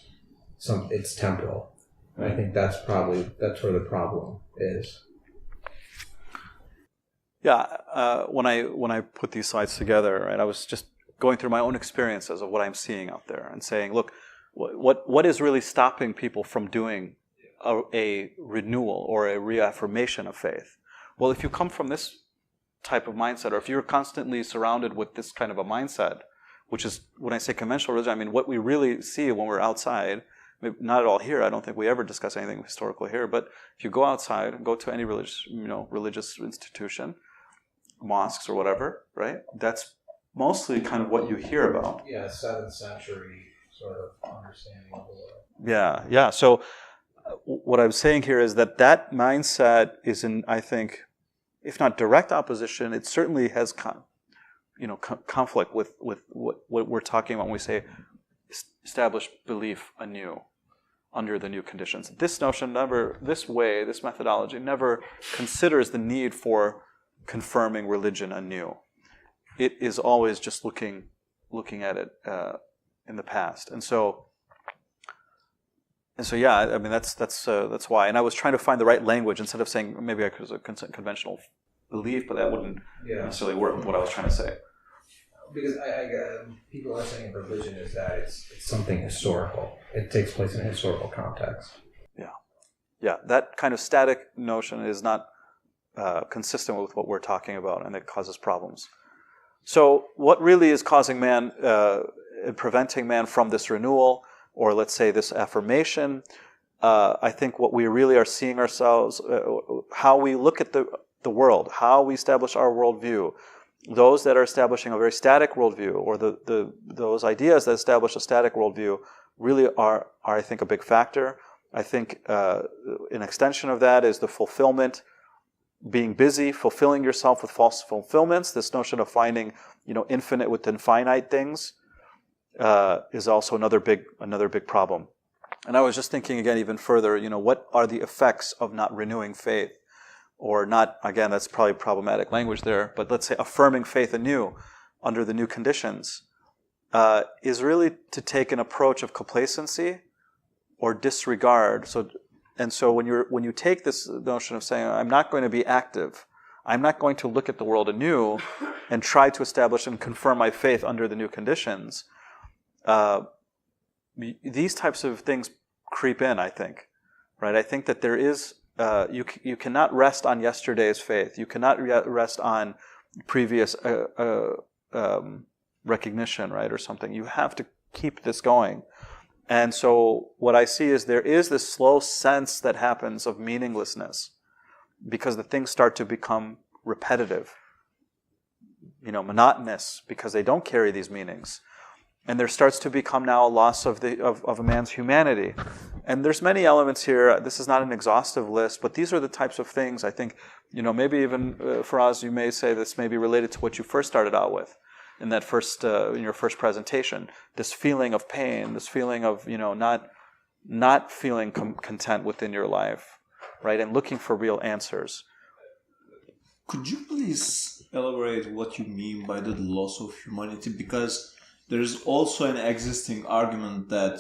it's temporal. And I think that's where the problem is. Yeah, when I put these slides together, right, I was just going through my own experiences of what I'm seeing out there and saying, look, what is really stopping people from doing a renewal or a reaffirmation of faith? Well, if you come from this type of mindset, or if you're constantly surrounded with this kind of a mindset, which is, when I say conventional religion, I mean what we really see when we're outside. Maybe not at all here. I don't think we ever discuss anything historical here. But if you go outside and go to any religious institution, mosques or whatever, right? That's mostly kind of what you hear about. Yeah, 7th century sort of understanding of the world. Yeah. So what I'm saying here is that mindset is in, I think, if not direct opposition, it certainly has conflict with what we're talking about when we say establish belief anew under the new conditions. This notion this methodology never considers the need for confirming religion anew. It is always just looking at it in the past, and so yeah. I mean that's why. And I was trying to find the right language instead of saying maybe I could a conventional belief, but that wouldn't necessarily work with what I was trying to say. Because people are saying religion is that it's something historical. It takes place in a historical context. Yeah. That kind of static notion is not consistent with what we're talking about, and it causes problems. So what really is causing man, preventing man from this renewal, or let's say this affirmation, I think what we really are seeing ourselves, how we look at the world, how we establish our worldview. Those that are establishing a very static worldview, or those ideas that establish a static worldview, really are I think, a big factor. I think an extension of that is the fulfillment, being busy, fulfilling yourself with false fulfillments. This notion of finding, infinite within finite things is also another big problem. And I was just thinking again, even further, what are the effects of not renewing faith? Or not, again, that's probably problematic language there, but let's say affirming faith anew under the new conditions is really to take an approach of complacency or disregard. So when you take this notion of saying, I'm not going to be active, I'm not going to look at the world anew and try to establish and confirm my faith under the new conditions, these types of things creep in, I think. Right? I think that there is... You cannot rest on yesterday's faith. You cannot rest on previous recognition, right, or something. You have to keep this going. And so what I see is there is this slow sense that happens of meaninglessness because the things start to become repetitive, monotonous, because they don't carry these meanings. And there starts to become now a loss of a man's humanity. And there's many elements here. This is not an exhaustive list, but these are the types of things I think, maybe even, Faraz, you may say this may be related to what you first started out with in that in your first presentation. This feeling of pain, this feeling of, not feeling content within your life, right? And looking for real answers. Could you please elaborate what you mean by the loss of humanity? Because there is also an existing argument that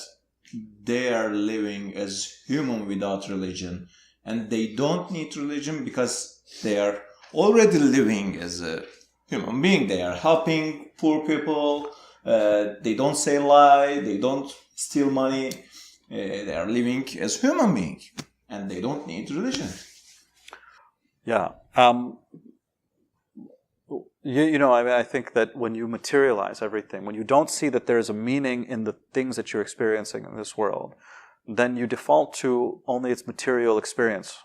they are living as human without religion, and they don't need religion because they are already living as a human being. They are helping poor people, they don't say lie, they don't steal money, they are living as human beings, and they don't need religion. Yeah. You know, I mean, I think that when you materialize everything, when you don't see that there is a meaning in the things that you're experiencing in this world, then you default to only its material experience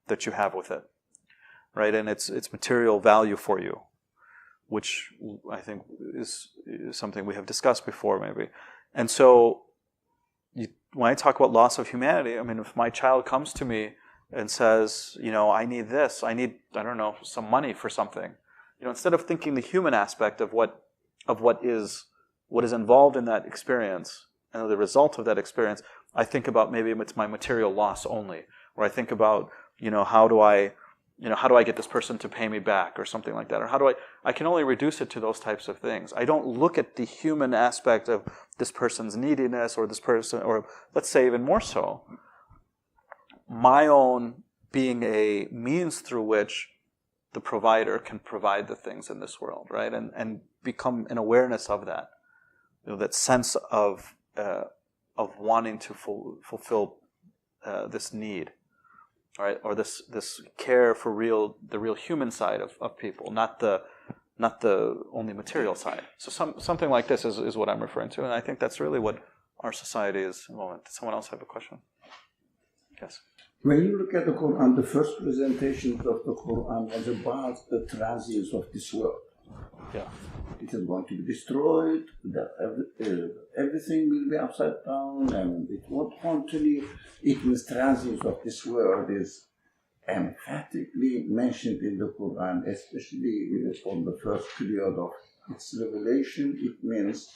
that you have with it, right? And its material value for you, which I think is something we have discussed before, maybe. And so, when I talk about loss of humanity, I mean, if my child comes to me and says, you know, I need this, I don't know, some money for something. You know, instead of thinking the human aspect of what is involved in that experience and the result of that experience, I think about maybe it's my material loss only, or I think about, you know, how do I get this person to pay me back or something like that, or I can only reduce it to those types of things. I don't look at the human aspect of this person's neediness, or this person, or let's say even more so, my own being a means through which the provider can provide the things in this world, right? And become an awareness of that, you know, that sense of wanting to fulfill this need, right? Or this care for the real human side of people, not the only material side. So something like this is what I'm referring to, and I think that's really what our society is at the moment. Does someone else have a question? Yes. When you look at the Quran, the first presentations of the Quran was about the transience of this world. Yeah. It is going to be destroyed, that everything will be upside down, and it won't continue. It means transience of this world is emphatically mentioned in the Quran, especially from the first period of its revelation. It means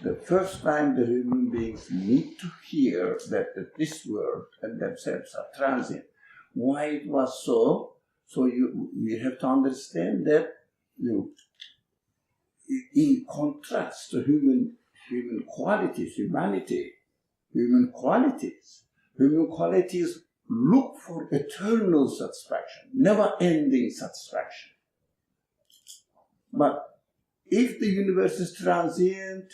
the first time the human beings need to hear that this world and themselves are transient. Why it was so? So we have to understand that, you know, in contrast to human qualities, human qualities look for eternal satisfaction, never-ending satisfaction. But if the universe is transient,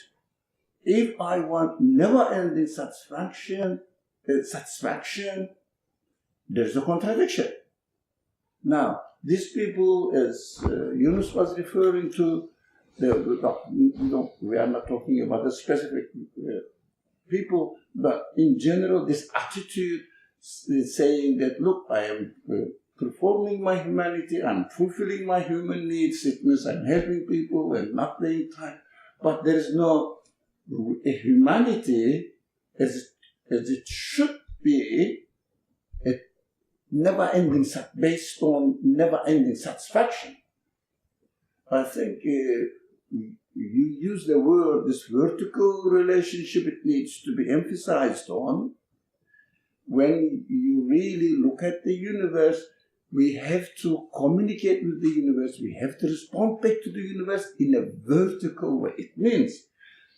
if I want never-ending satisfaction, there's a contradiction. Now, these people, as Yunus was referring to, we are not talking about the specific people, but in general, this attitude is saying that, look, I am performing my humanity, I'm fulfilling my human needs, it means I'm helping people and not playing time, but there is no a humanity as it should be, based on never-ending satisfaction. I think you use the word, this vertical relationship, it needs to be emphasized on. When you really look at the universe, we have to communicate with the universe, we have to respond back to the universe in a vertical way. It means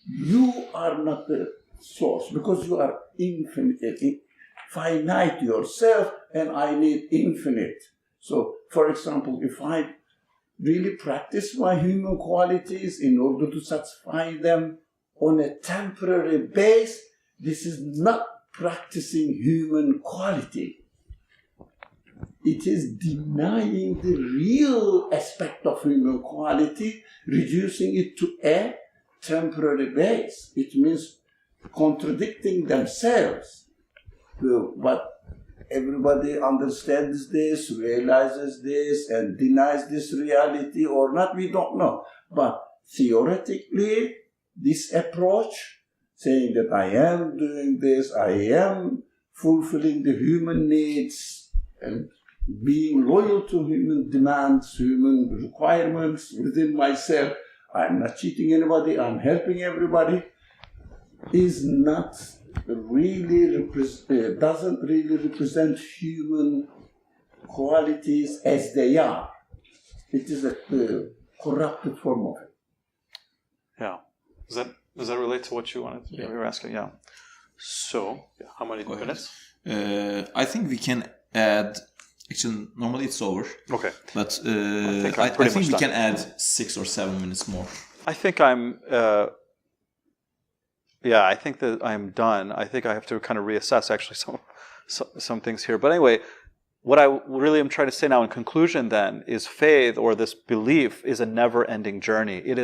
you are not the source, because you are infinite, finite yourself, and I need infinite. So, for example, if I really practice my human qualities in order to satisfy them on a temporary base, this is not practicing human quality. It is denying the real aspect of human quality, reducing it to a temporary base. It means contradicting themselves. But everybody understands this, realizes this, and denies this reality or not, we don't know. But theoretically, this approach, saying that I am doing this, I am fulfilling the human needs, and being loyal to human demands, human requirements within myself, I'm not cheating anybody, I'm helping everybody, is not really doesn't really represent human qualities as they are. It is a corrupted form of it. Yeah. Does that relate to what you wanted? Yeah. You were asking, yeah. So, how many minutes? I think we can add. Actually, normally it's over. Okay. But I think we can add 6 or 7 minutes more. I think I'm. I think that I'm done. I think I have to kind of reassess actually some things here. But anyway, what I really am trying to say now in conclusion then is faith or this belief is a never-ending journey. It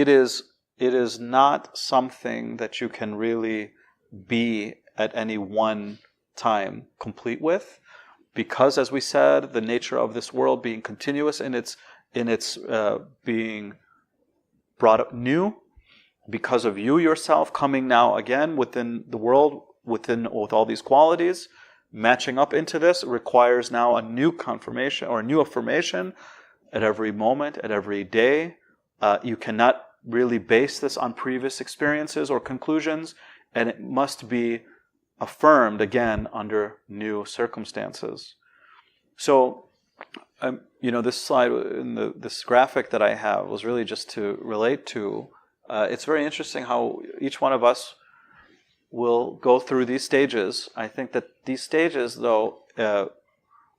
is not something that you can really be at any one time complete with, because, as we said, the nature of this world being continuous in its being brought up new, because of you yourself coming now again within the world, with all these qualities, matching up into this requires now a new confirmation or a new affirmation at every moment, at every day. You cannot really base this on previous experiences or conclusions, and it must be affirmed again under new circumstances. So, this slide in this graphic that I have was really just to relate to. It's very interesting how each one of us will go through these stages. I think that these stages, though,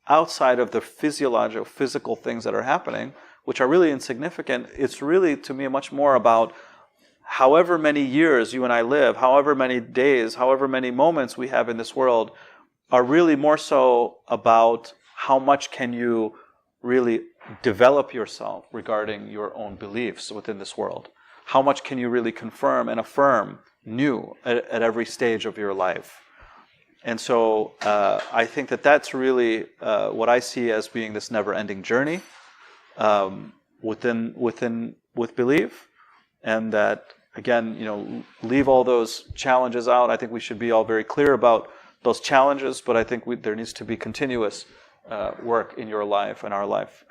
outside of the physical things that are happening, which are really insignificant, it's really, to me, much more about however many years you and I live, however many days, however many moments we have in this world, are really more so about how much can you really develop yourself regarding your own beliefs within this world. How much can you really confirm and affirm new at every stage of your life? And so I think that that's really what I see as being this never-ending journey with belief, and that, again, leave all those challenges out. I think we should be all very clear about those challenges, but I think there needs to be continuous work in your life and our life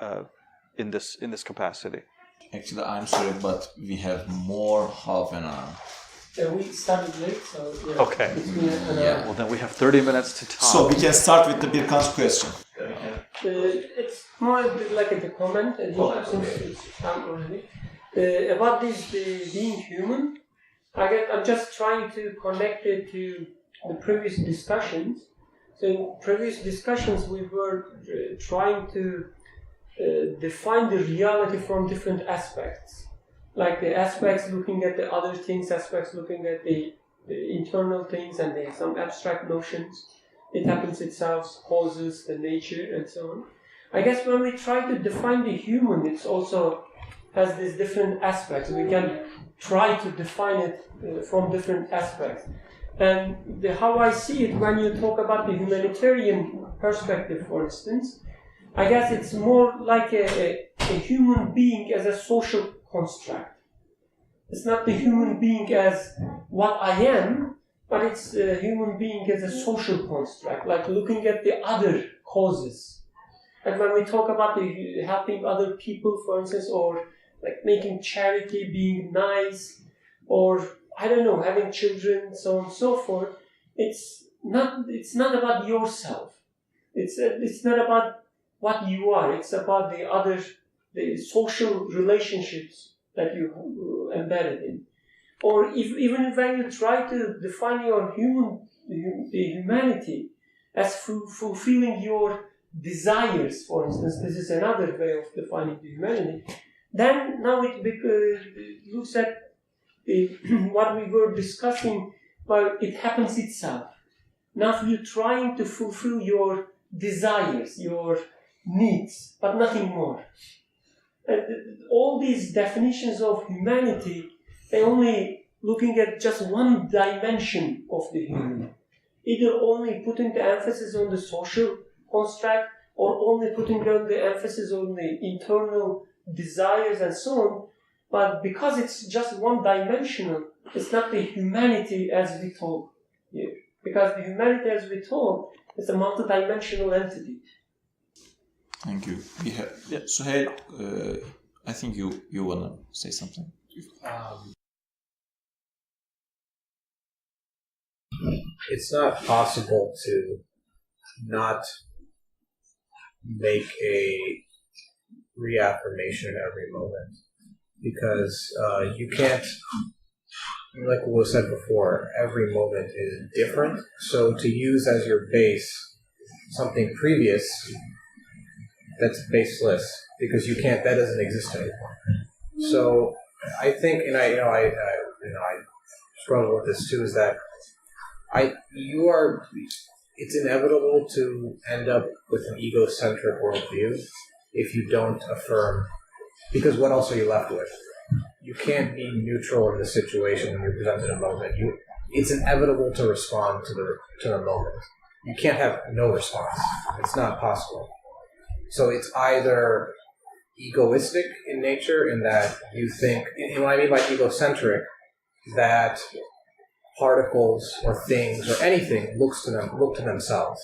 in this capacity. Actually, I'm sorry, but we have more half an hour. We started late, so yeah. Okay. It's been an Yeah. hour. Well, then we have 30 minutes to talk. So we can start with the Birkan's question. It's more like a comment, since it's time already. About this being human, I'm just trying to connect it to the previous discussions. So in previous discussions, we were trying to define the reality from different aspects. Like the aspects looking at the other things, aspects looking at the internal things, and some abstract notions. It happens itself, causes, the nature, and so on. I guess when we try to define the human, it also has these different aspects. We can try to define it from different aspects. And how I see it when you talk about the humanitarian perspective, for instance, I guess it's more like a human being as a social construct. It's not the human being as what I am, but it's a human being as a social construct, like looking at the other causes. And when we talk about helping other people, for instance, or like making charity, being nice, or I don't know, having children, so on and so forth, it's not about yourself. It's not about what you are. It's about the social relationships that you embedded in. Or even when you try to define your humanity as fulfilling your desires, for instance, this is another way of defining the humanity, then now it looks at what we were discussing, but it happens itself. Now you're trying to fulfill your desires, your needs, but nothing more. And all these definitions of humanity, they're only looking at just one dimension of the human. Either only putting the emphasis on the social construct, or only putting down the emphasis on the internal desires and so on. But because it's just one-dimensional, it's not the humanity as we talk here. Because the humanity as we talk is a multidimensional entity. Thank you. Suhail, I think you want to say something. It's not possible to not make a reaffirmation every moment, because you can't, like what was said before, every moment is different. So to use as your base something previous, that's baseless, because that doesn't exist anymore. So I think, and I struggle with this too, is that it's inevitable to end up with an egocentric worldview if you don't affirm, because what else are you left with? You can't be neutral in the situation when you're presented a moment. It's inevitable to respond to the moment. You can't have no response. It's not possible. So it's either egoistic in nature in that you think, and what I mean by egocentric, that particles or things or anything look to themselves,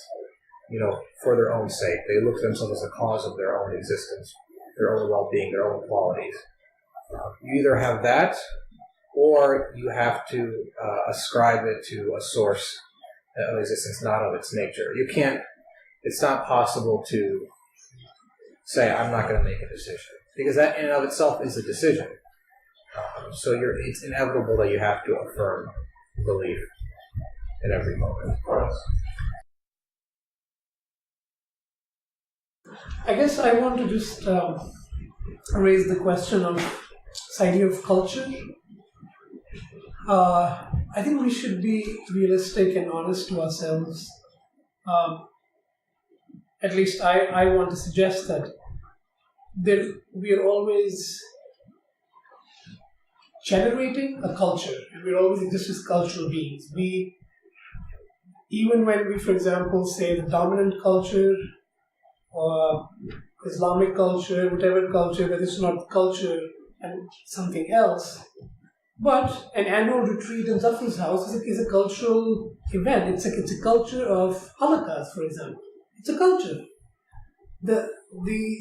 for their own sake. They look to themselves as the cause of their own existence, their own well-being, their own qualities. You either have that, or you have to ascribe it to a source of existence, not of its nature. You can't. It's not possible to say, I'm not going to make a decision, because that in and of itself is a decision. So it's inevitable that you have to affirm belief in every moment. I guess I want to just raise the question of this idea of culture. I think we should be realistic and honest to ourselves. At least I want to suggest that we are always generating a culture, and we're always exist as cultural beings. Even when we, for example, say the dominant culture or Islamic culture, whatever culture, that is not culture and something else. But an annual retreat in Zafar's house is a cultural event. It's a culture of Holocaust, for example. It's a culture.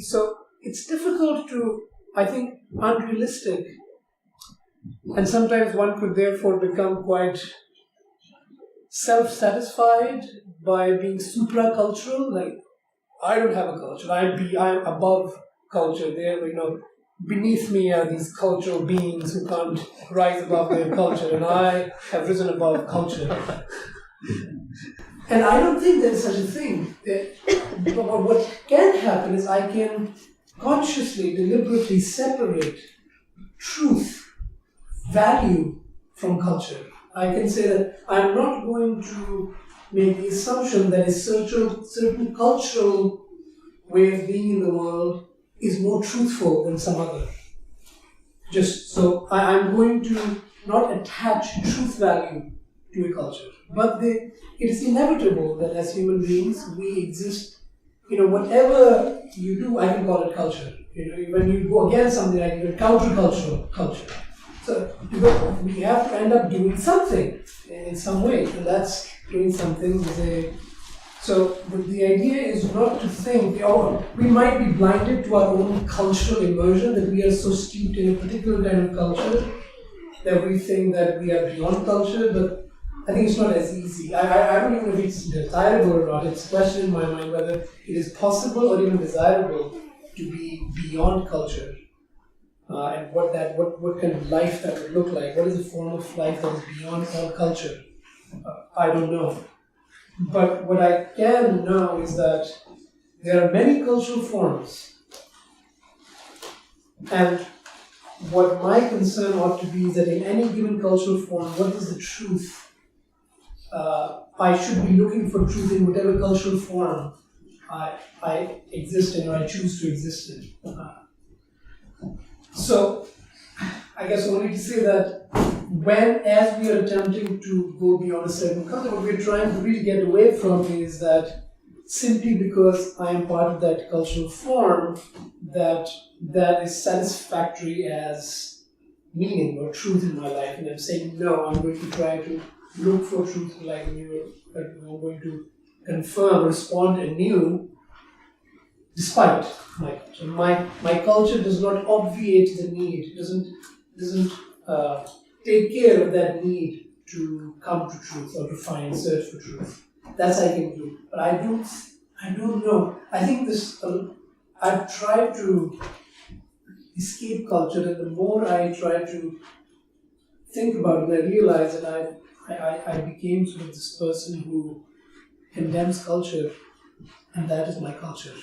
So it's difficult to, I think, unrealistic, and sometimes one could therefore become quite self-satisfied by being supra-cultural. Like, I don't have a culture. I am above culture. Beneath me are these cultural beings who can't rise above their culture, and I have risen above culture. And I don't think there is such a thing. But what can happen is I can consciously, deliberately separate truth, value from culture. I can say that I'm not going to make the assumption that a certain cultural way of being in the world is more truthful than some other. Just so I'm going to not attach truth value to a culture. But it is inevitable that as human beings we exist. Whatever you do, I can call it culture. When you go against something like countercultural culture. So we have to end up doing something in some way, and that's doing something but the idea is not to think, we might be blinded to our own cultural immersion, that we are so steeped in a particular kind of culture that we think that we are beyond culture, but I think it's not as easy. I don't even know if it's desirable or not. It's a question in my mind whether it is possible or even desirable to be beyond culture. And what kind of life that would look like. What is a form of life that is beyond all culture? I don't know. But what I can know is that there are many cultural forms. And what my concern ought to be is that in any given cultural form, what is the truth? I should be looking for truth in whatever cultural form I exist in or I choose to exist in. So, I guess only to say that as we are attempting to go beyond a certain culture, what we're trying to really get away from is that simply because I am part of that cultural form, that is satisfactory as meaning or truth in my life. And I'm saying, no, I'm going to try to look for truth in life, and I'm going to confirm, respond anew, despite my culture. My culture does not obviate the need, doesn't take care of that need to come to truth or to search for truth. That's I can do. But I don't know. I think I've tried to escape culture, and the more I try to think about it, I realize that I became sort of this person who condemns culture, and that is my culture.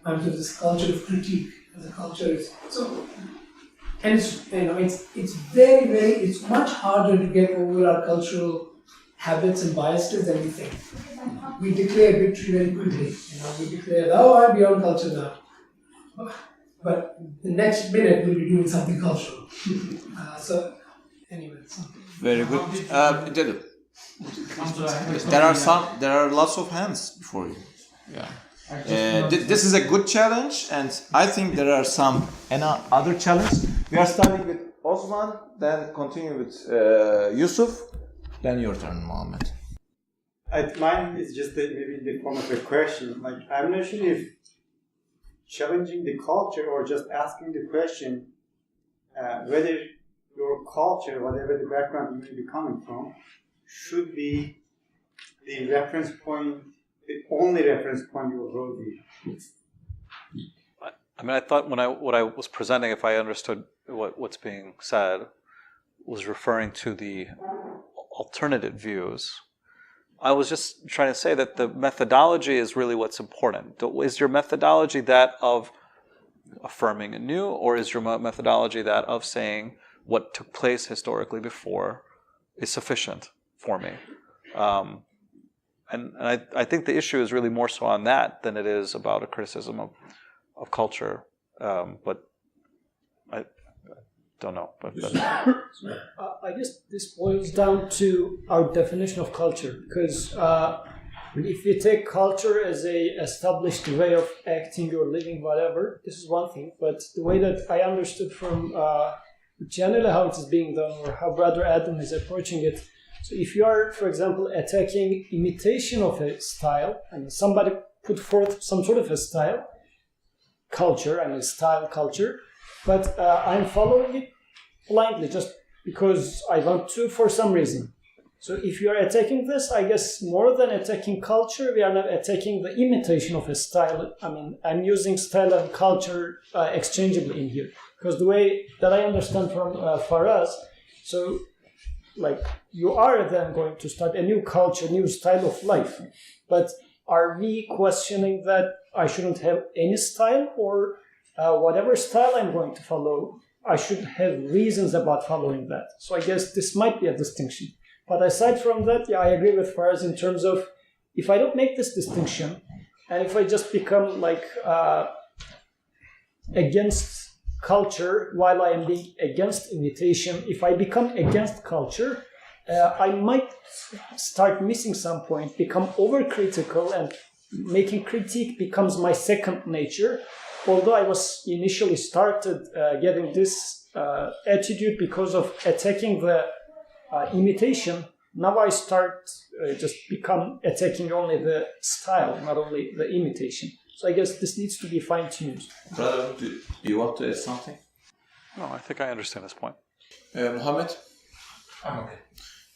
I'm sort of this culture of critique, and the culture is so. And it's very, very. It's much harder to get over our cultural habits and biases than we think. We declare victory very quickly. We declare, oh, I'm beyond culture now. But the next minute we'll be doing something cultural. Anyway. Very good. There are lots of hands before you. Yeah. This is a good challenge, and I think there are some other challenges. We are starting with Osman, then continue with Yusuf, then your turn, Mohammed. Mine is just maybe in the form of a question. Like, I'm not sure if challenging the culture or just asking the question whether your culture, whatever the background you may be coming from, should be the reference point, the only reference point your worldview. I mean, I thought what I was presenting, if I understood what's being said, was referring to the alternative views. I was just trying to say that the methodology is really what's important. Is your methodology that of affirming anew, or is your methodology that of saying what took place historically before is sufficient for me? And I think the issue is really more so on that than it is about a criticism of culture. But I don't know. But I guess this boils down to our definition of culture, because if you take culture as a established way of acting or living, whatever, this is one thing. But the way that I understood from generally how it is being done, or how Brother Adam is approaching it. So if you are, for example, attacking imitation of a style, and somebody put forth some sort of a style, culture, style culture, but I'm following it blindly just because I want to for some reason. So if you are attacking this, I guess more than attacking culture, we are not attacking the imitation of a style. I mean, I'm using style and culture exchangeably in here. Because the way that I understand from Faraz, so like you are then going to start a new culture, new style of life. But are we questioning that I shouldn't have any style, or whatever style I'm going to follow, I should have reasons about following that? So I guess this might be a distinction. But aside from that, yeah, I agree with Faraz in terms of if I don't make this distinction, and if I just become like against culture while I am being against imitation, if I become against culture, I might start missing some point, become overcritical, and making critique becomes my second nature. Although I was initially started getting this attitude because of attacking the imitation, now I start just become attacking only the style, not only the imitation. So I guess this needs to be fine-tuned. Brother, do you want to add something? No, I think I understand this point. Mohammed? I'm okay.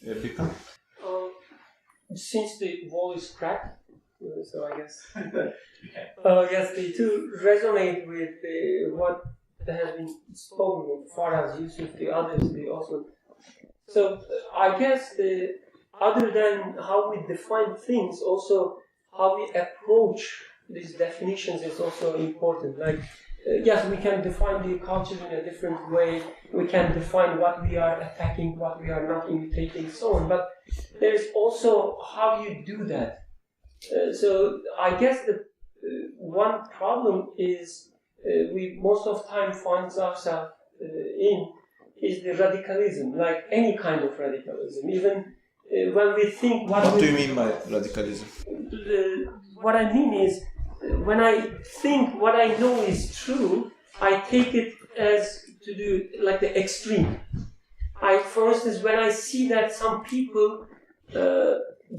Bikram? Since the wall is cracked, so I guess yes, the two resonate with what has been spoken as far as Yusuf, the others, the also. So I guess other than how we define things, also how we approach these definitions is also important. Like, yes, we can define the culture in a different way. We can define what we are attacking, what we are not imitating, so on. But there is also how you do that. So I guess the one problem is we most of the time find ourselves in is the radicalism, like any kind of radicalism. Even when we think what do you mean by radicalism? What I mean is when I think what I know is true, I take it as to do like the extreme. For instance, when I see that some people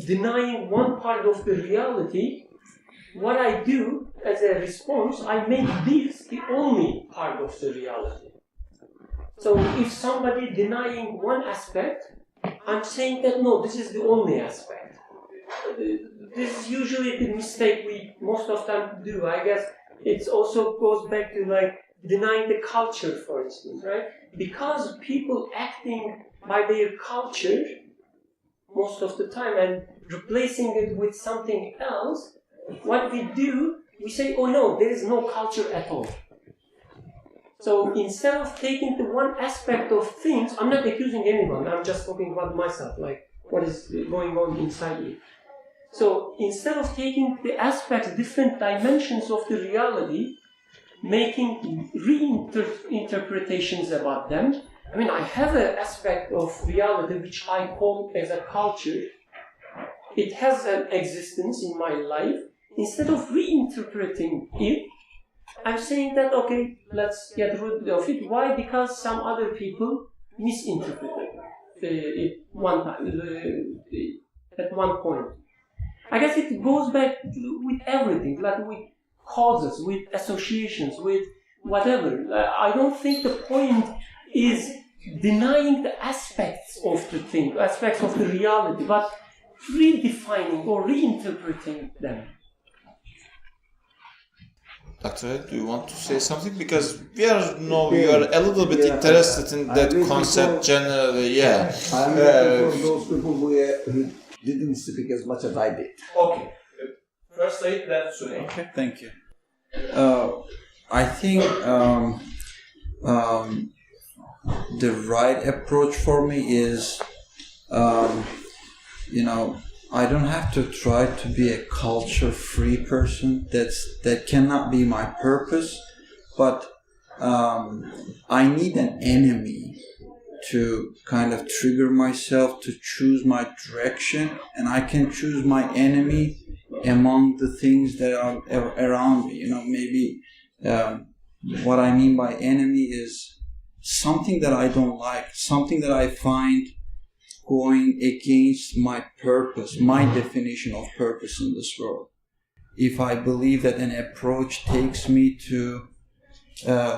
denying one part of the reality, what I do as a response, I make this the only part of the reality. So if somebody denying one aspect, I'm saying that no, this is the only aspect. This is usually the mistake we most of the time do. I guess it also goes back to like denying the culture, for instance, right? Because people acting by their culture most of the time and replacing it with something else, what we do, we say, oh no, there is no culture at all. So instead of taking the one aspect of things, I'm not accusing anyone, I'm just talking about myself, like what is going on inside you. So instead of taking the aspects, different dimensions of the reality, making reinterpretations about them, I mean, I have an aspect of reality which I call as a culture. It has an existence in my life. Instead of reinterpreting it, I'm saying that, okay, let's get rid of it. Why? Because some other people misinterpreted it one time, at one point. I guess it goes back with everything, like with causes, with associations, with whatever. I don't think the point is denying the aspects of the thing, aspects of the reality, but redefining or reinterpreting them. Dr. Ed, do you want to say something? Because we are a little bit interested in that concept generally. Yeah. I'm looking for those people who didn't speak as much as I did. Okay. First say that. Okay, thank you. I think the right approach for me is, I don't have to try to be a culture-free person. That cannot be my purpose. But I need an enemy to kind of trigger myself to choose my direction, and I can choose my enemy among the things that are around me. Maybe what I mean by enemy is something that I don't like, something that I find going against my purpose, my definition of purpose in this world. If I believe that an approach takes me to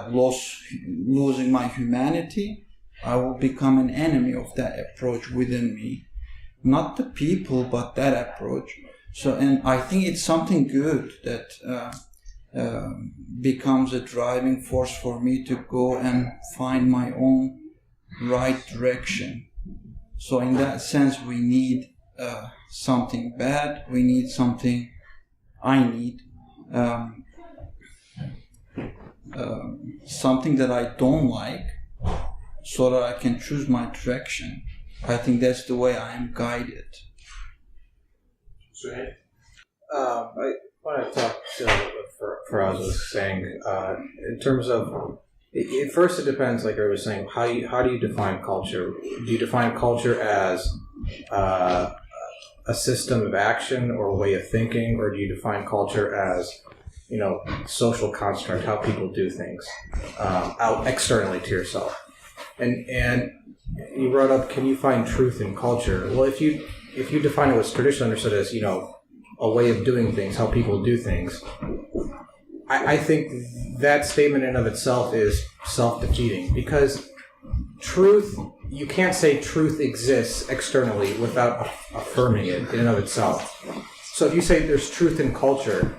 losing my humanity, I will become an enemy of that approach within me. Not the people, but that approach. So, and I think it's something good that becomes a driving force for me to go and find my own right direction. So in that sense, we need something bad. We need something. I need something that I don't like, so that I can choose my direction. I think that's the way I am guided. I want to talk to Faraz was saying in terms of. First, it depends, like I was saying, how do you define culture? Do you define culture as a system of action or a way of thinking, or do you define culture as, social construct, how people do things out externally to yourself? And you brought up, can you find truth in culture? Well, if you define it what's traditionally understood as, a way of doing things, how people do things, I think that statement in and of itself is self-defeating, because truth, you can't say truth exists externally without affirming it in and of itself. So if you say there's truth in culture,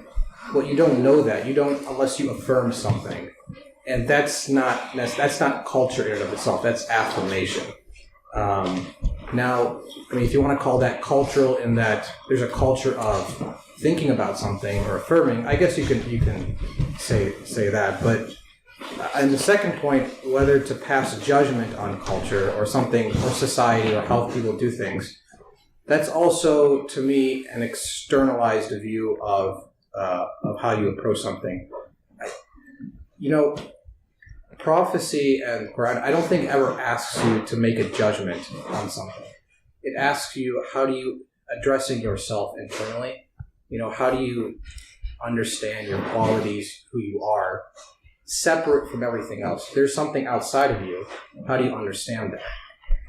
well, you don't know that. You don't unless you affirm something. And that's not culture in and of itself. That's affirmation. Now, if you want to call that cultural in that there's a culture of thinking about something or affirming, I guess you can say that. But and the second point, whether to pass judgment on culture or something or society or how people do things, that's also to me an externalized view of how you approach something. Prophecy and Quran, I don't think ever asks you to make a judgment on something. It asks you, how do you addressing yourself internally? How do you understand your qualities, who you are, separate from everything else? There's something outside of you. How do you understand that?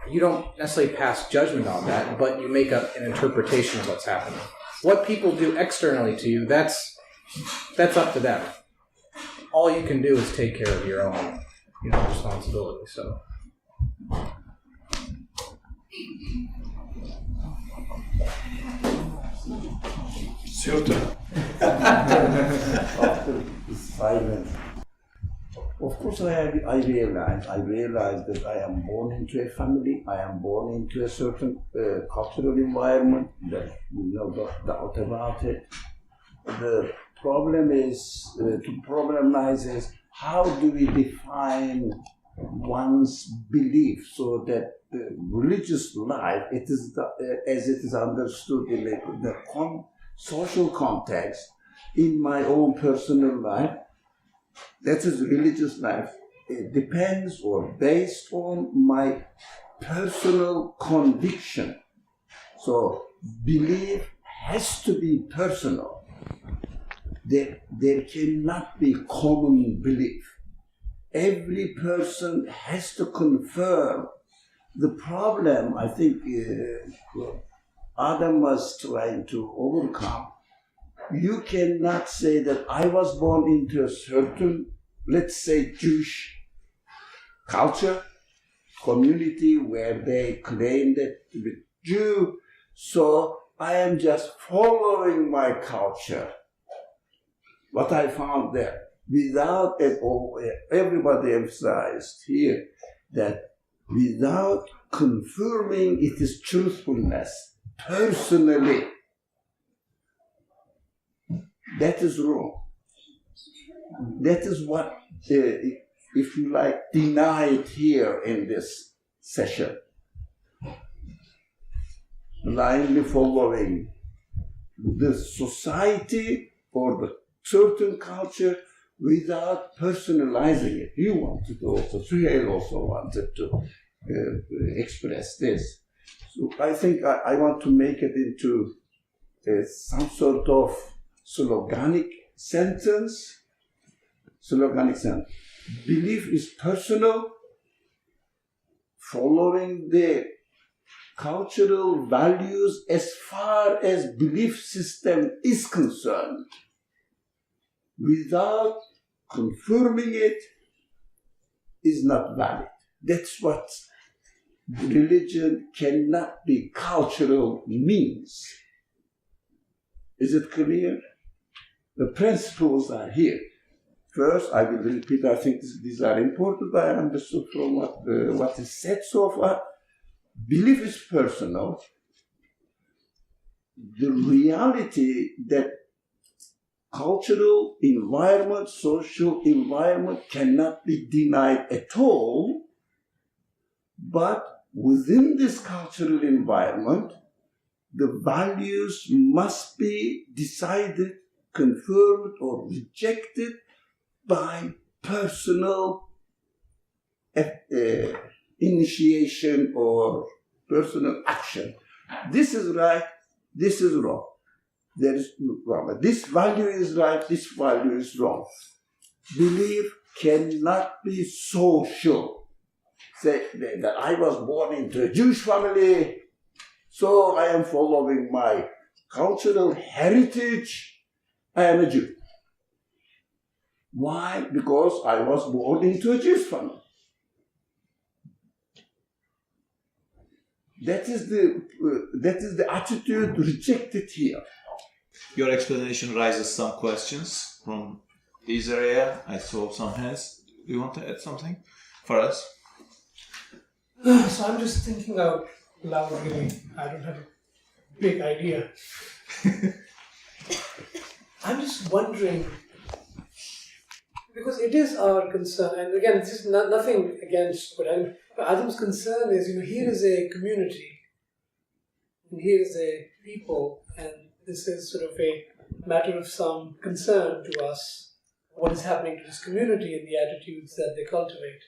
You don't necessarily pass judgment on that, but you make an interpretation of what's happening. What people do externally to you, that's up to them. All you can do is take care of your own, responsibility. So. It's your turn. After the silence, of course, I realize that I am born into a family. I am born into a certain cultural environment. There's no doubt about it. The problem is to problematize is how do we define one's belief, so that the religious life, it is as it is understood in the social context, in my own personal life, that is religious life, it depends or based on my personal conviction. So belief has to be personal. There cannot be common belief. Every person has to confirm. The problem, I think, Adam was trying to overcome. You cannot say that I was born into a certain, let's say, Jewish culture, community where they claim that to be Jew, so I am just following my culture. What I found there, without at all, everybody emphasized here that without confirming its truthfulness personally, that is wrong. That is what, if you like, denied here in this session. Blindly following the society or the certain culture without personalizing it. You wanted to also, Suhail also wanted to express this. So I think I want to make it into some sort of sloganic sentence. Belief is personal, following the cultural values as far as belief system is concerned, without confirming it, is not valid. That's what religion cannot be cultural means. Is it clear? The principles are here. First, I will repeat, I think these are important. I understood from what is said so far. Belief is personal. The reality that cultural environment, social environment cannot be denied at all, but within this cultural environment, the values must be decided, confirmed, or rejected by personal initiation or personal action. This is right, this is wrong. There is wrong. This value is right, this value is wrong. Belief cannot be social. Say that I was born into a Jewish family, so I am following my cultural heritage, I am a Jew. Why? Because I was born into a Jewish family. That is the attitude rejected here. Your explanation raises some questions from this area. I saw some hands. Do you want to add something for us? So I'm just thinking out loud, really. I don't have a big idea. I'm just wondering, because it is our concern, and again, this is nothing against, but Adam's concern is, here is a community, and here is a people, and this is sort of a matter of some concern to us, what is happening to this community and the attitudes that they cultivate.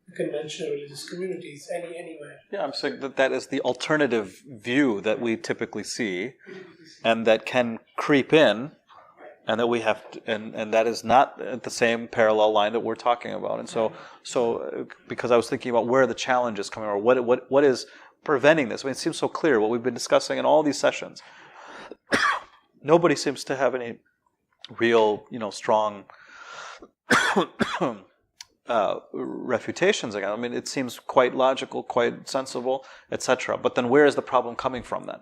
The conventional religious communities, anywhere. Yeah, I'm saying that is the alternative view that we typically see, and that can creep in, and that we have to, and that is not the same parallel line that we're talking about. And so because I was thinking about where the challenge is coming, or what is preventing this. I mean, it seems so clear what we've been discussing in all these sessions. Nobody seems to have any real, strong refutations again. I mean, it seems quite logical, quite sensible, etc. But then where is the problem coming from then?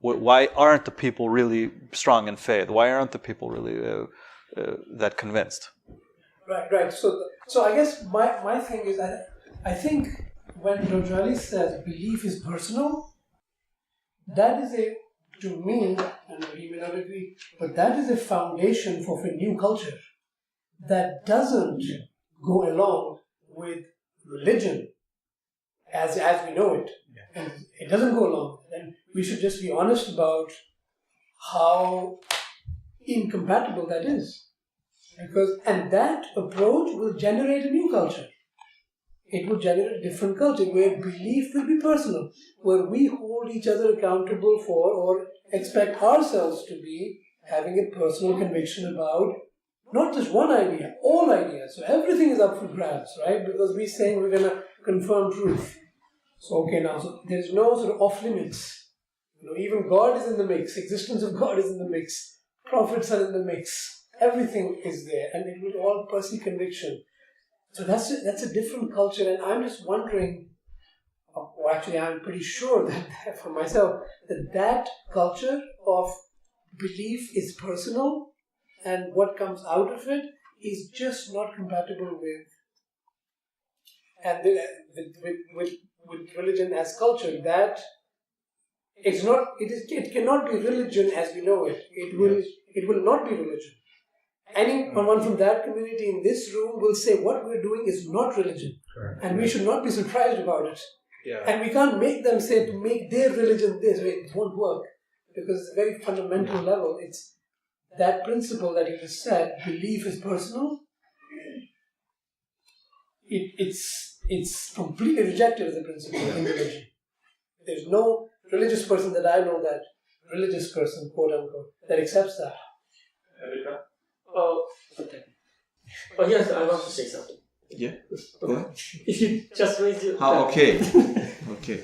Why aren't the people really strong in faith? Why aren't the people really that convinced? Right. So I guess my thing is that I think when Rojali says belief is personal, that is to me, and he may not agree, but that is a foundation for a new culture that doesn't go along with religion as we know it, and it doesn't go along with it. And we should just be honest about how incompatible that is. And that approach will generate a new culture. It will generate a different culture where belief will be personal, where we hold each other accountable for or expect ourselves to be having a personal conviction about not just one idea, all ideas. So everything is up for grabs, right? Because we're saying we're going to confirm truth. So there is no sort of off limits. Even God is in the mix. Existence of God is in the mix. Prophets are in the mix. Everything is there, and it will all pursue conviction. So that's a different culture, and I'm just wondering, or actually I'm pretty sure that for myself, that culture of belief is personal, and what comes out of it is just not compatible with religion as culture. That it cannot be religion as we know it. It will not be religion. Anyone from that community in this room will say what we're doing is not religion. Correct. And we should not be surprised about it. Yeah. And we can't make them say to make their religion this way. It won't work. Because it's a very fundamental level. It's that principle that you just said, belief is personal. It's completely rejected as a principle in religion. There's no religious person that I know, that religious person, quote unquote, that accepts that. Oh, okay. Oh, yes, I want to say something. Yeah. Go ahead. If you just raise your hand. Okay. Okay.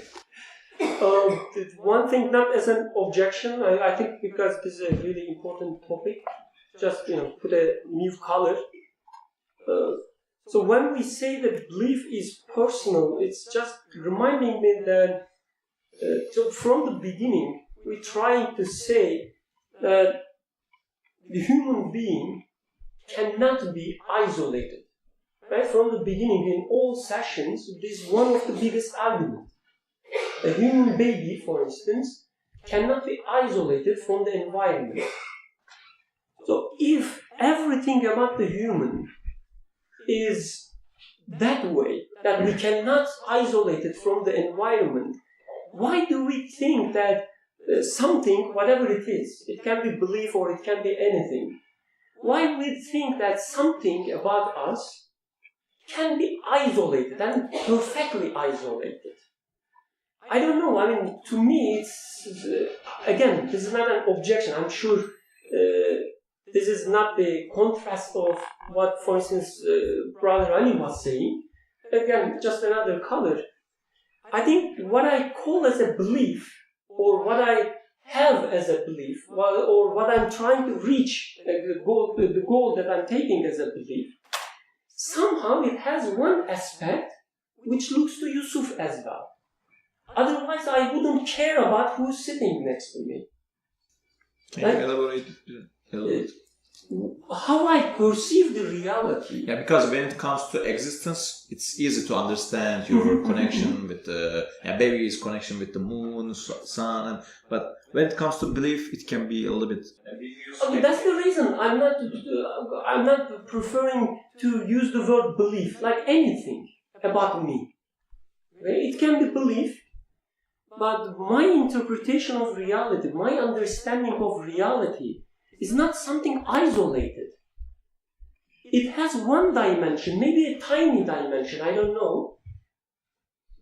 One thing, not as an objection, I think because this is a really important topic, just put a new color. So when we say that belief is personal, it's just reminding me that from the beginning, we're trying to say that the human being cannot be isolated. Right? From the beginning, in all sessions, this is one of the biggest arguments. A human baby, for instance, cannot be isolated from the environment. So if everything about the human is that way, that we cannot isolate it from the environment, why do we think that something, whatever it is, it can be belief or it can be anything, why we think that something about us can be isolated and perfectly isolated? I don't know. I mean, to me, it's, again, this is not an objection. I'm sure this is not the contrast of what, for instance, Brother Ali was saying. Again, just another color. I think what I call as a belief, or what I have as a belief, or what I'm trying to reach, the goal that I'm taking as a belief, somehow it has one aspect which looks to Yusuf as well. Otherwise, I wouldn't care about who's sitting next to me. Can you elaborate a little? How I perceive the reality. Yeah, because when it comes to existence, it's easy to understand your connection with the baby's connection with the moon, sun. But when it comes to belief, it can be a little bit. Okay, that's the reason I'm not preferring to use the word belief like anything about me. It can be belief, but my interpretation of reality, my understanding of reality, is not something isolated. It has one dimension, maybe a tiny dimension, I don't know.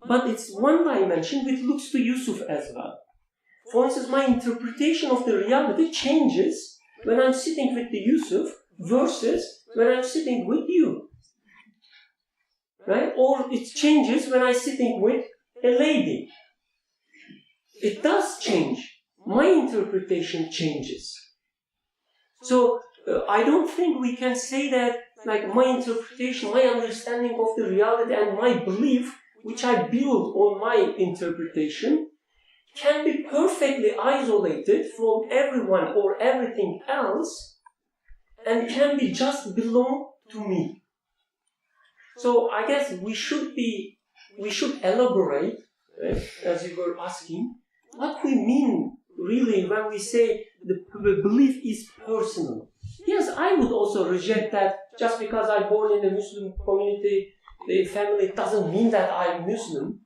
But it's one dimension which looks to Yusuf as well. For instance, my interpretation of the reality changes when I'm sitting with the Yusuf versus when I'm sitting with you. Right? Or it changes when I'm sitting with a lady. It does change. My interpretation changes. So, I don't think we can say that, like, my interpretation, my understanding of the reality and my belief, which I build on my interpretation, can be perfectly isolated from everyone or everything else and can be just belong to me. So, I guess we should elaborate, as you were asking, what we mean really when we say the belief is personal. Yes, I would also reject that just because I'm born in a Muslim community, the family doesn't mean that I'm Muslim.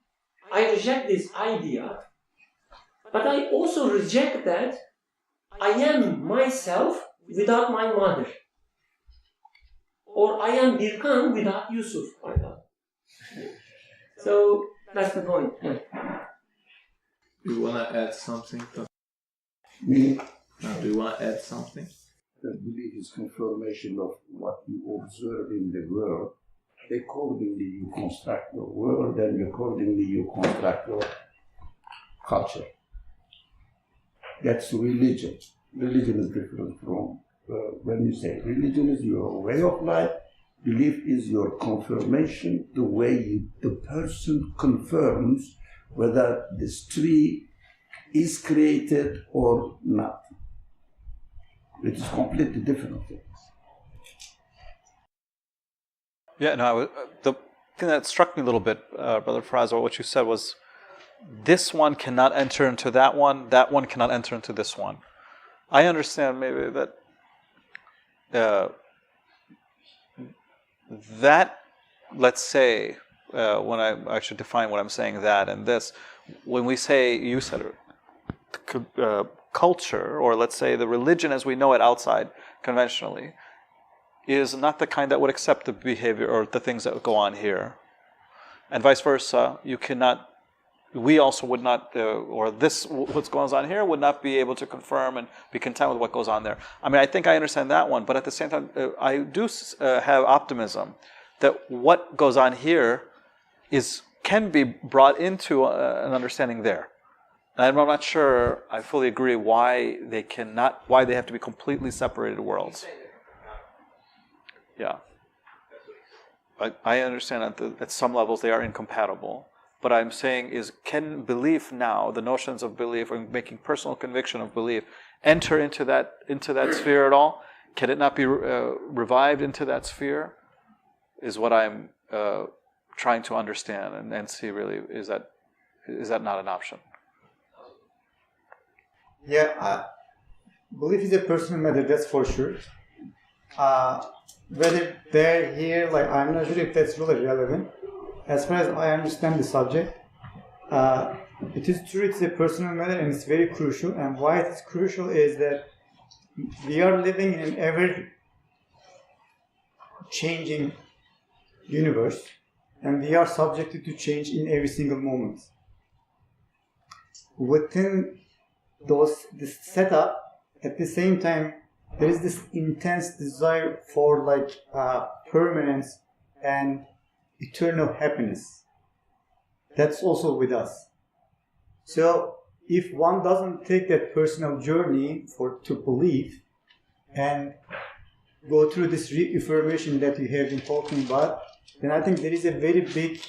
I reject this idea. But I also reject that I am myself without my mother. Or I am Birkan without Yusuf. So that's the point. Yeah. You want to add something? Me, Do you want to add something? that belief is confirmation of what you observe in the world. Accordingly, you construct your world, and accordingly, you construct your culture. That's religion. Religion is different from when you say religion is your way of life. Belief is your confirmation, the way the person confirms whether this tree is created or not. It is completely different things. Yeah, no, the thing that struck me a little bit, Brother Faraz, or what you said was, this one cannot enter into that one cannot enter into this one. I understand maybe that that, let's say, when I should define what I'm saying, that and this, when we say, you said it, culture, or let's say the religion as we know it outside conventionally, is not the kind that would accept the behavior or the things that go on here. And vice versa, you cannot, we also would not, or this, what goes on here would not be able to confirm and be content with what goes on there. I mean, I think I understand that one, but at the same time, I do have optimism that what goes on here can be brought into an understanding there. And I'm not sure I fully agree why they have to be completely separated worlds. Yeah. I understand that at some levels they are incompatible. But I'm saying can belief now, the notions of belief or making personal conviction of belief, enter into that sphere at all? Can it not be revived into that sphere? Is what I'm trying to understand and see really, is that not an option? Yeah, belief is a personal matter, that's for sure. Whether they're here, like, I'm not sure if that's really relevant. As far as I understand the subject, it is true it's a personal matter and it's very crucial. And why it is crucial is that we are living in an ever-changing universe, and we are subjected to change in every single moment. Within this setup, at the same time, there is this intense desire for permanence and eternal happiness. That's also with us. So if one doesn't take that personal journey to believe and go through this reaffirmation that we have been talking about, then I think there is a very big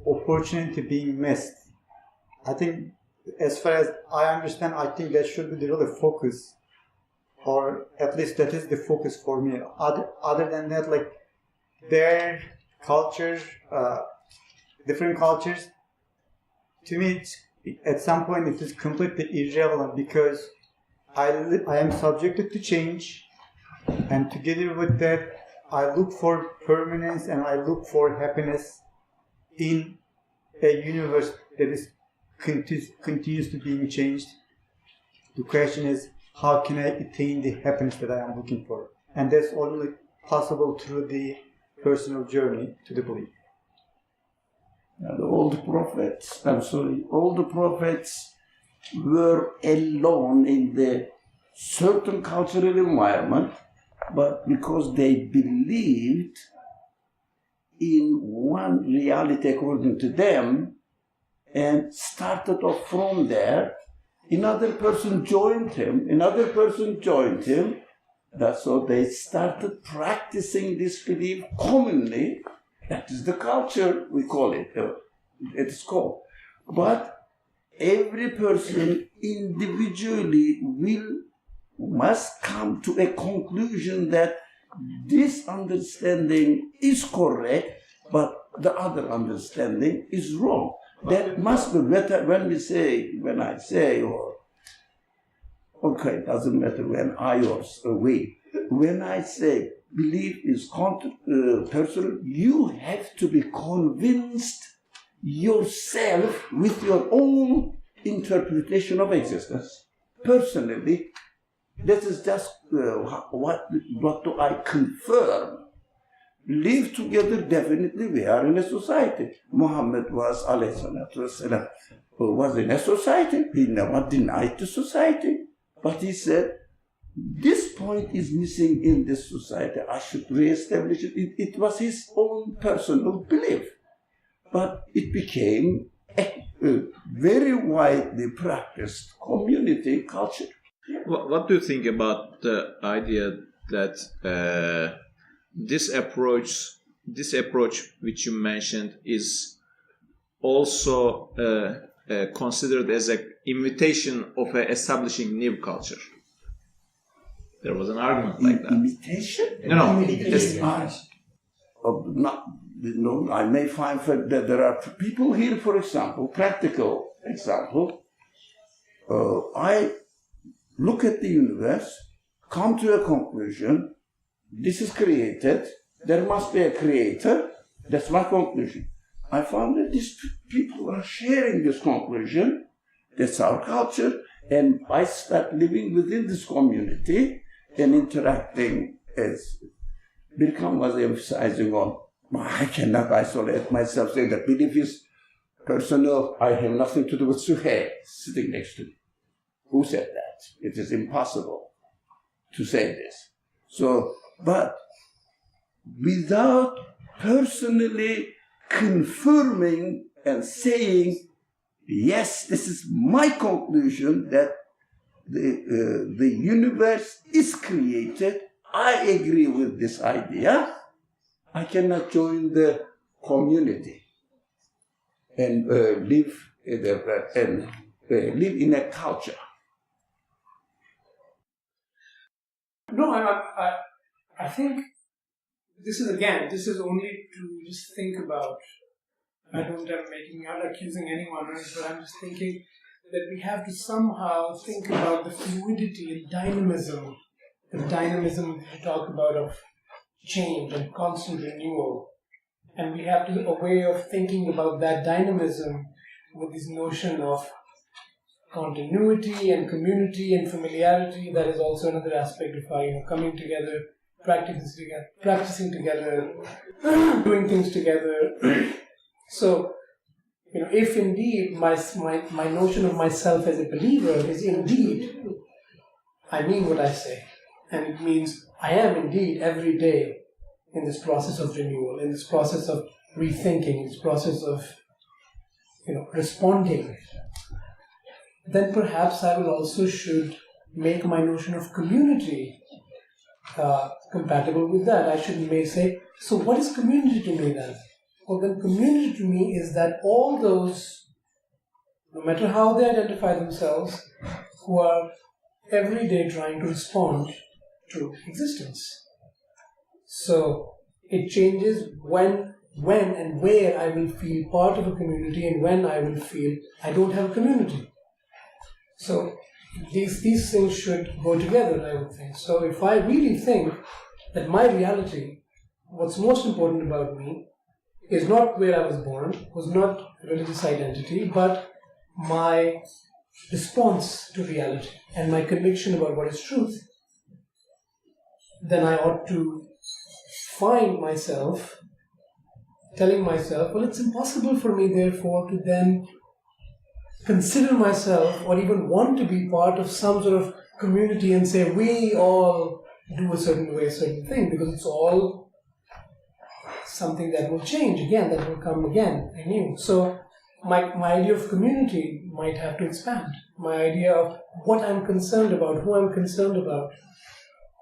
opportunity being missed. I think, as far as I understand, I think that should be the real focus, or at least that is the focus for me. Other than that, like, their culture, different cultures, to me, at some point it is completely irrelevant, because I am subjected to change, and together with that, I look for permanence and I look for happiness in a universe that is continues to being changed. The question is, how can I attain the happiness that I am looking for? And that's only possible through the personal journey to the belief. And all the prophets were alone in the certain cultural environment, but because they believed in one reality according to them and started off from there, another person joined him. That's how they started practicing this belief commonly. That is the culture, we call it. It's called. But every person individually must come to a conclusion that this understanding is correct, but the other understanding is wrong. That must be better when I say, okay, it doesn't matter when I or we. When I say belief is personal, you have to be convinced yourself with your own interpretation of existence. Personally, that is just what do I confirm. Live together, definitely we are in a society. Muhammad was, alayhi salatu wasalam, was in a society. He never denied the society. But he said, this point is missing in this society. I should re-establish it. It was his own personal belief. But it became a very widely practiced community culture. What do you think about the idea that this approach which you mentioned is also considered as an invitation of establishing new culture? There was an argument like that. Imitation? No, I may find that there are people here, for example, practical example. I look at the universe, come to a conclusion, this is created, there must be a creator, that's my conclusion. I found that these people are sharing this conclusion, that's our culture, and I start living within this community and interacting as Birkam was emphasizing on. I cannot isolate myself, say that belief is personal, I have nothing to do with Suhail sitting next to me. Who said that? It is impossible to say this. So, but without personally confirming and saying, yes, this is my conclusion that the universe is created, I agree with this idea, I cannot join the community and live in a culture. No, I think this is only to just think about. I don't am not accusing anyone, but I'm just thinking that we have to somehow think about the fluidity and dynamism. The dynamism we talk about of change and constant renewal. And we have to a way of thinking about that dynamism with this notion of continuity and community and familiarity. That is also another aspect of how, coming together, practicing together, doing things together. So, if indeed my notion of myself as a believer is indeed, I mean what I say, and it means I am indeed every day in this process of renewal, in this process of rethinking, in this process of responding, then perhaps I will also should make my notion of community compatible with that. I may say, so what is community to me then? Well, then community to me is that all those, no matter how they identify themselves, who are every day trying to respond to existence. So it changes when and where I will feel part of a community and when I will feel I don't have a community. So these things should go together, I would think. So if I really think that my reality, what's most important about me, is not where I was born, was not religious identity, but my response to reality and my conviction about what is truth, then I ought to find myself telling myself, well, it's impossible for me, therefore, to then consider myself or even want to be part of some sort of community and say, we all do a certain way, a certain thing, because it's all something that will change again, that will come again anew. So my idea of community might have to expand. My idea of what I'm concerned about, who I'm concerned about,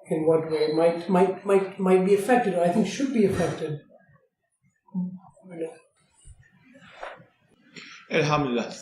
in what way might be affected, or I think should be affected. Elhamdülillah.